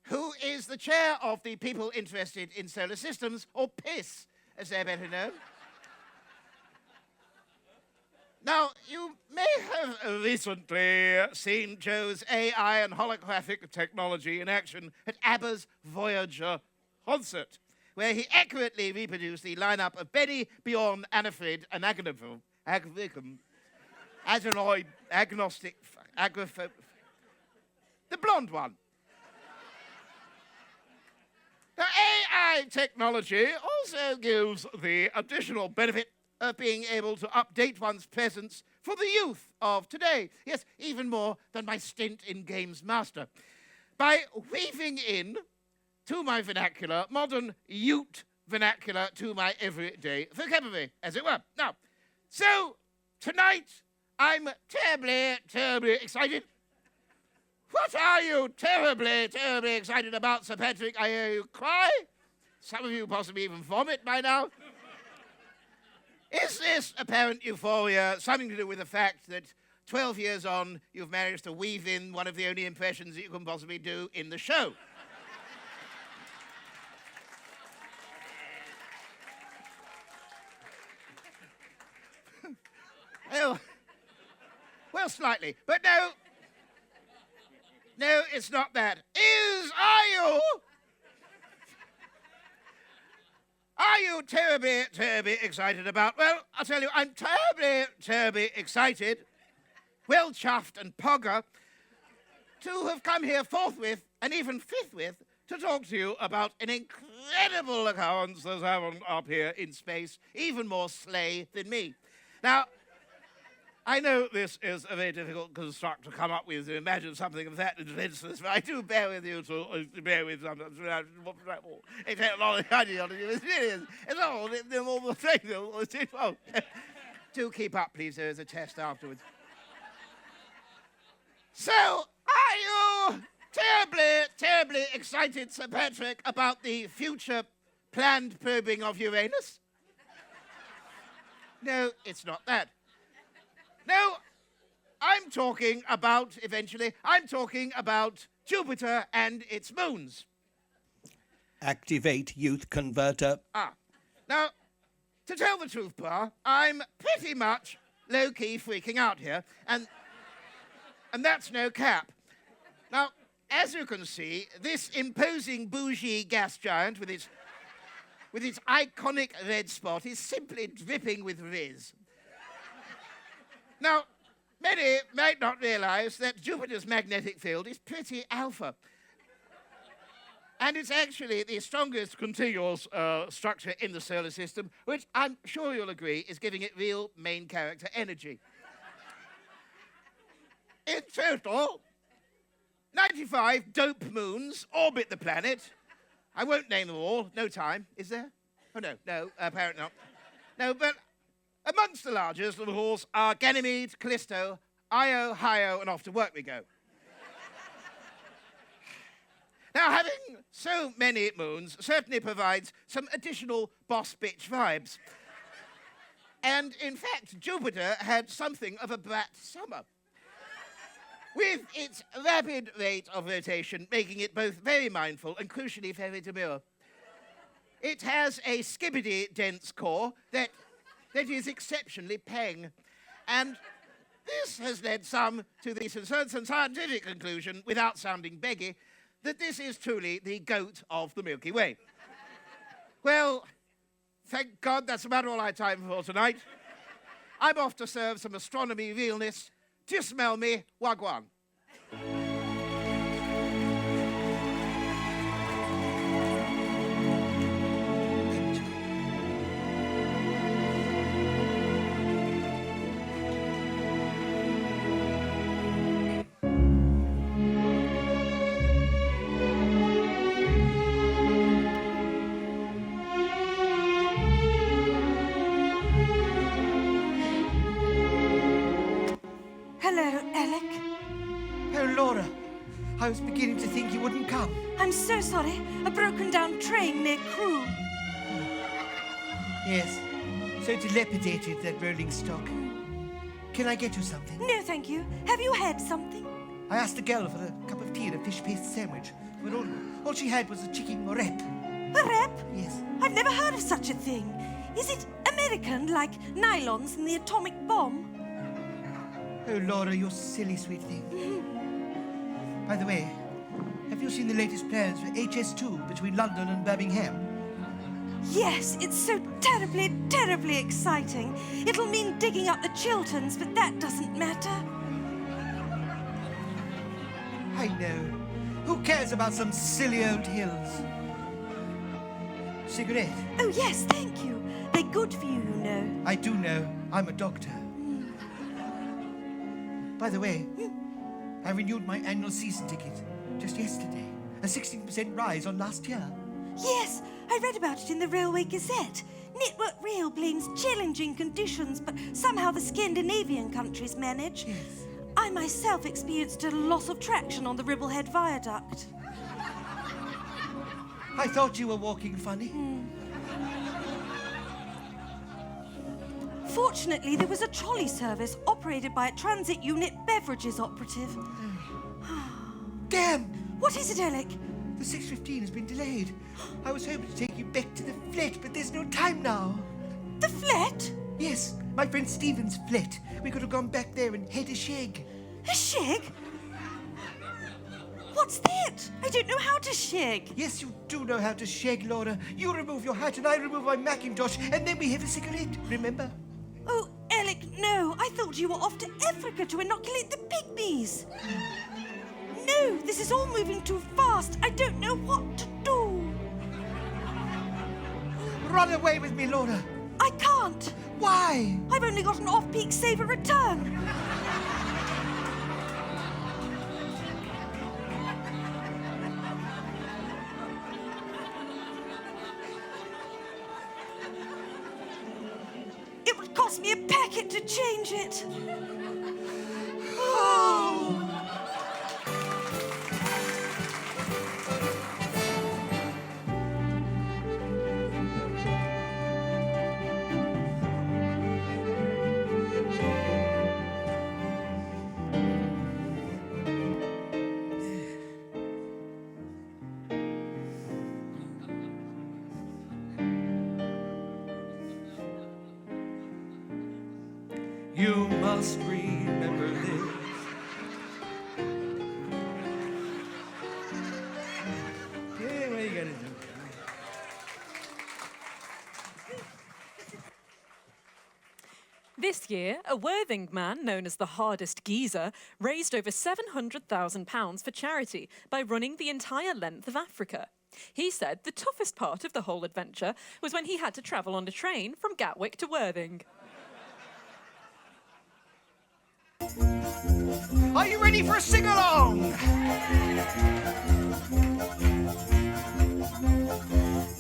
who is the chair of the People Interested in Solar Systems, or PISS, as they're better known. Now, you may have recently seen Joe's AI and holographic technology in action at ABBA's Voyager concert, where he accurately reproduced the lineup of Betty, Bjorn, Annafrid, and Agnophil. Adenoid, agnostic, agrophobe. The blonde one. The AI technology also gives the additional benefit of being able to update one's presence for the youth of today. Yes, even more than my stint in Games Master. By weaving in, to my vernacular, modern Ute vernacular to my everyday vocabulary, as it were. Now, so, tonight, I'm terribly excited. What are you terribly excited about, Sir Patrick? I hear you cry. Some of you possibly even vomit by now. Is this apparent euphoria something to do with the fact that 12 years on, you've managed to weave in one of the only impressions that you can possibly do in the show? Oh. Well, slightly, but no, it's not that. Are you terribly excited about? Well, I'll tell you, I'm terribly excited, well chuffed and pogger, to have come here forthwith and even fifthwith to talk to you about an incredible occurrence that's happened up here in space, even more slay than me. Now, I know this is a very difficult construct to come up with, to imagine something of that defenseless, but I do bear with you to bear with something. It's a lot of idea on you. It's all the thing. Do keep up, please. There is a test afterwards. So, are you terribly excited, Sir Patrick, about the future planned probing of Uranus? No, it's not that. No, I'm talking about Jupiter and its moons. Activate youth converter. Now, to tell the truth, Pa, I'm pretty much low-key freaking out here, and that's no cap. Now, as you can see, this imposing bougie gas giant with its iconic red spot is simply dripping with riz. Now, many might not realize that Jupiter's magnetic field is pretty alpha. And it's actually the strongest continuous structure in the solar system, which I'm sure you'll agree is giving it real main character energy. In total, 95 dope moons orbit the planet. I won't name them all, no time. Is there? Oh, no, apparently not. No, but amongst the largest, of course, are Ganymede, Callisto, Io, Hio, and off to work we go. Now, having so many moons certainly provides some additional boss bitch vibes. And, in fact, Jupiter had something of a brat summer, with its rapid rate of rotation making it both very mindful and crucially very demure. It has a skibbity-dense core that is exceptionally peng. And this has led some to the certain scientific conclusion, without sounding beggy, that this is truly the goat of the Milky Way. Well, thank God that's about all I have time for tonight. I'm off to serve some astronomy realness. Do smell me, wagwan. Hello, Alec. Oh, Laura, I was beginning to think you wouldn't come. I'm so sorry. A broken down train near Crewe. Yes, so dilapidated, that rolling stock. Can I get you something? No, thank you. Have you had something? I asked the girl for a cup of tea and a fish paste sandwich, but all she had was a chicken wrap. A wrap? Yes. I've never heard of such a thing. Is it American, like nylons and the atomic bomb? Oh, Laura, you silly sweet thing. By the way, have you seen the latest plans for HS2 between London and Birmingham? Yes, it's so terribly, terribly exciting. It'll mean digging up the Chilterns, but that doesn't matter. I know. Who cares about some silly old hills? Cigarette? Oh, yes, thank you. They're good for you, you know. I do know. I'm a doctor. By the way, I renewed my annual season ticket just yesterday. A 16% rise on last year. Yes, I read about it in the Railway Gazette. Network Rail blames challenging conditions, but somehow the Scandinavian countries manage. Yes. I myself experienced a loss of traction on the Ribblehead Viaduct. I thought you were walking funny. Fortunately, there was a trolley service operated by a transit unit beverages operative. Damn! What is it, Alec? The 6:15 has been delayed. I was hoping to take you back to the flat, but there's no time now. The flat? Yes, my friend Stephen's flat. We could have gone back there and had a shag. A shag? What's that? I don't know how to shag. Yes, you do know how to shag, Laura. You remove your hat and I remove my Macintosh, and then we have a cigarette, remember? Oh, Alec, no. I thought you were off to Africa to inoculate the pygmies. No, this is all moving too fast. I don't know what to do. Run away with me, Laura. I can't. Why? I've only got an off-peak saver return. It would cost me a packet to change it. Oh. You must remember this. Yeah, what you gonna do? This year, a Worthing man known as the hardest geezer raised over £700,000 for charity by running the entire length of Africa. He said the toughest part of the whole adventure was when he had to travel on a train from Gatwick to Worthing. Are you ready for a sing-along?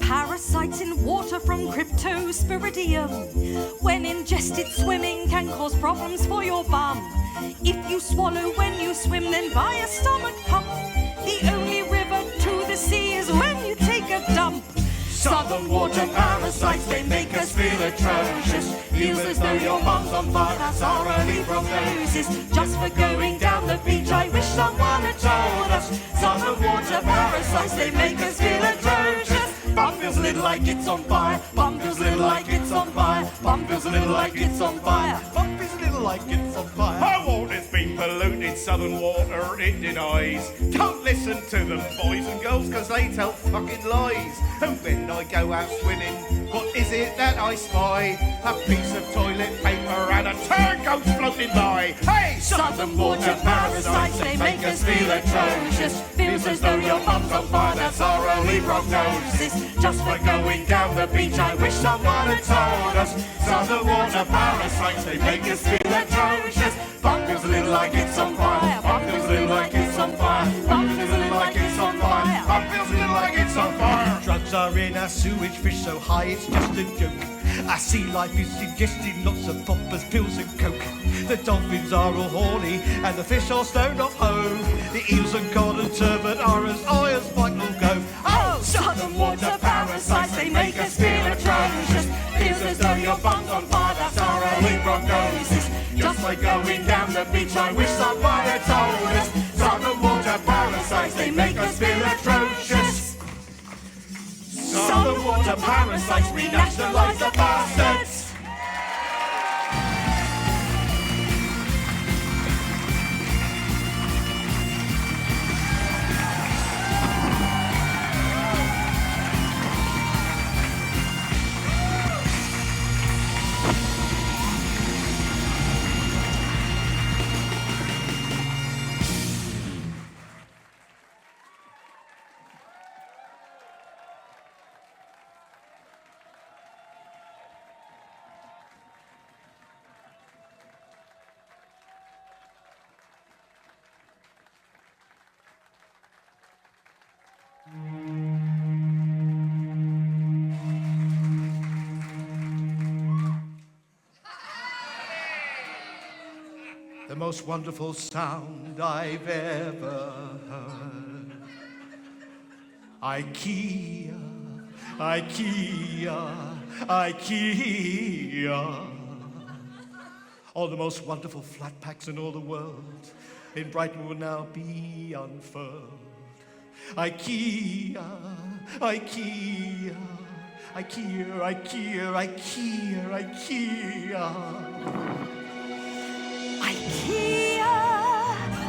Parasites in water from Cryptosporidium. When ingested, swimming can cause problems for your bum. If you swallow when you swim, then buy a stomach pump. The only river to the sea is when you take a dump. Southern water parasites, they make us feel atrocious. Feels as though your mum's on fire, that's our early prognosis. Just for going down the beach, I wish someone had told us. Southern water parasites, they make us feel atrocious. Bum feels a little like it's on fire. Bum feels a little like it's on fire. Bum feels a little like it's on fire. Bum feels a little like it's on fire. Our water's been polluted, southern water it denies. Don't listen to them boys and girls, cause they tell fucking lies. And when I go out swimming, what is it that I spy? A piece of toilet paper and a turd goes floating by. Hey! Southern water parasites, they make us feel atrocious. Feels as though your bum's on fire, that's our only prognosis. Just for going down the beach, I wish someone had told us. Southern water parasites, they make us feel atrocious. Bum feels a little like it's on fire. Bum feels a little like it's on fire. Bum feels a little like it's on fire. Bum feels a little like it's on fire. Drugs are in our sewage, fish so high it's just a joke. Our sea life is ingesting lots of poppers, pills and coke. The dolphins are all horny and the fish are stoned off home. The eels and cod and turbot are as high as Mike will go. Oh, southern water parasites, they make us feel atrocious. Feels as though your bum's on fire, that's our only prognosis. Just by going down the beach, I wish someone had told us. Southern water parasites, they make us feel atrocious. Southern water parasites, we nationalise the bastards. The most wonderful sound I've ever heard. IKEA, IKEA, IKEA. All the most wonderful flat packs in all the world in Brighton will now be unfurled. IKEA, IKEA, IKEA, IKEA, IKEA, IKEA. IKEA!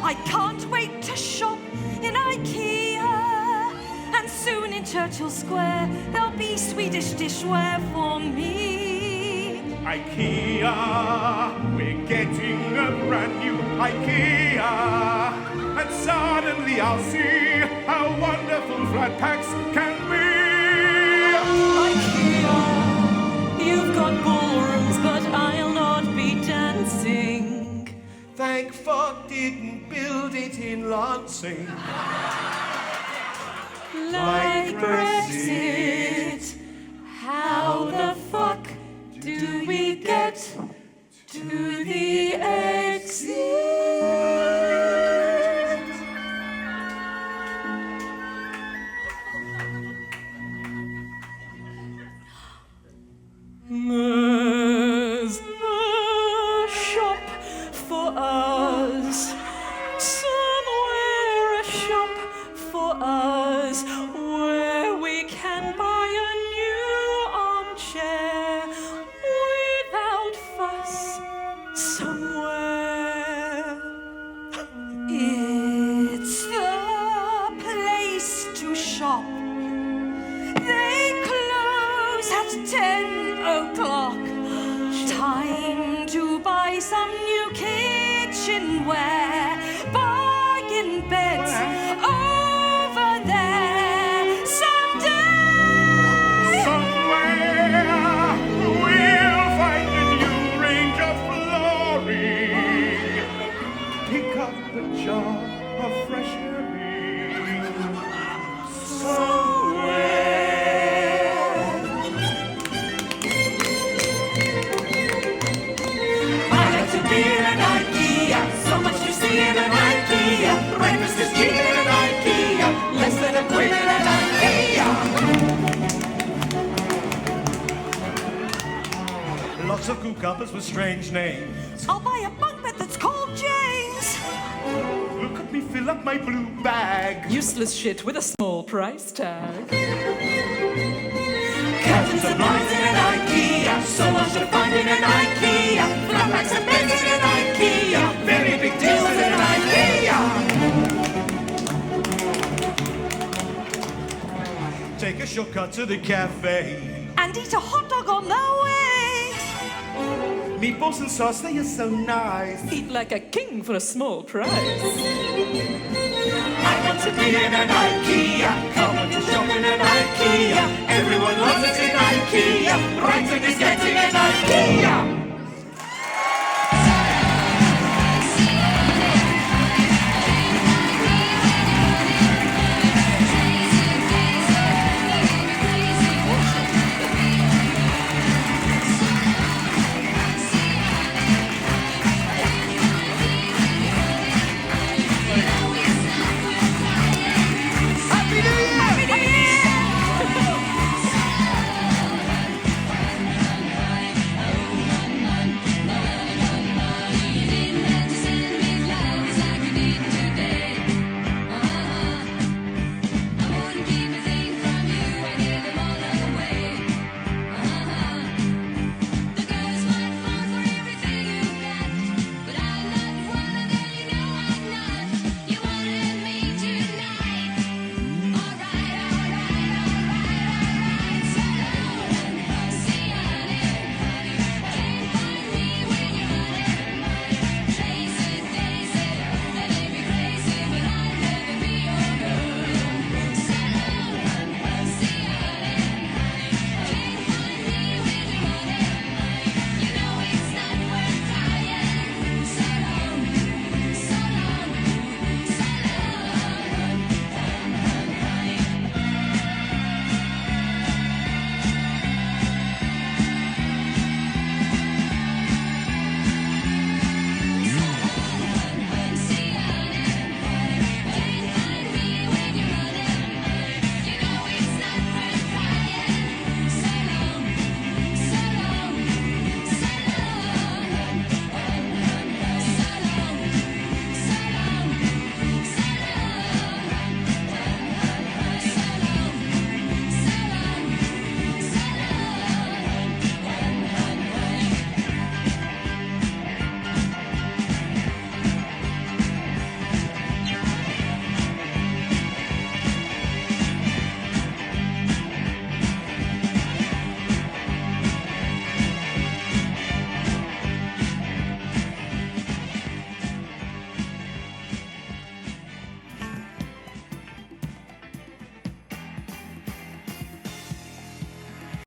I can't wait to shop in IKEA. And soon in Churchill Square there'll be Swedish dishware for me. IKEA, we're getting a brand new IKEA. And suddenly I'll see how wonderful flat packs can be. IKEA, you've got it in Lancing. Like Brexit, how the fuck do we get to the exit? There's a shop for us, somewhere a shop for us, where we can buy a new armchair without fuss, somewhere. It's the place to shop. They close at 10 o'clock. Time to buy some new kitchenware. Bargain beds over there. Someday, Somewhere we'll find a new range of flooring. Pick up a jar of fresh herring. I like to be in an IKEA, so much to see in an IKEA. Breakfast is cheap in an IKEA, less than a quid in an IKEA. Lots of cucumbers with strange names. I'll buy a bunk bed that's called James. Look at me fill up my blue bag. Useless shit with a small price tag. Curtains and blinds in an IKEA, so much to find in an IKEA. Flat packs and beds in an IKEA, very big deals in an IKEA. Take a shortcut to the cafe. And eat a hot dog on the way. Meatballs and sauce, they are so nice. Eat like a king for a small price. I want to be in an IKEA, come to shop in an IKEA. Everyone loves it in IKEA. Brighton is getting an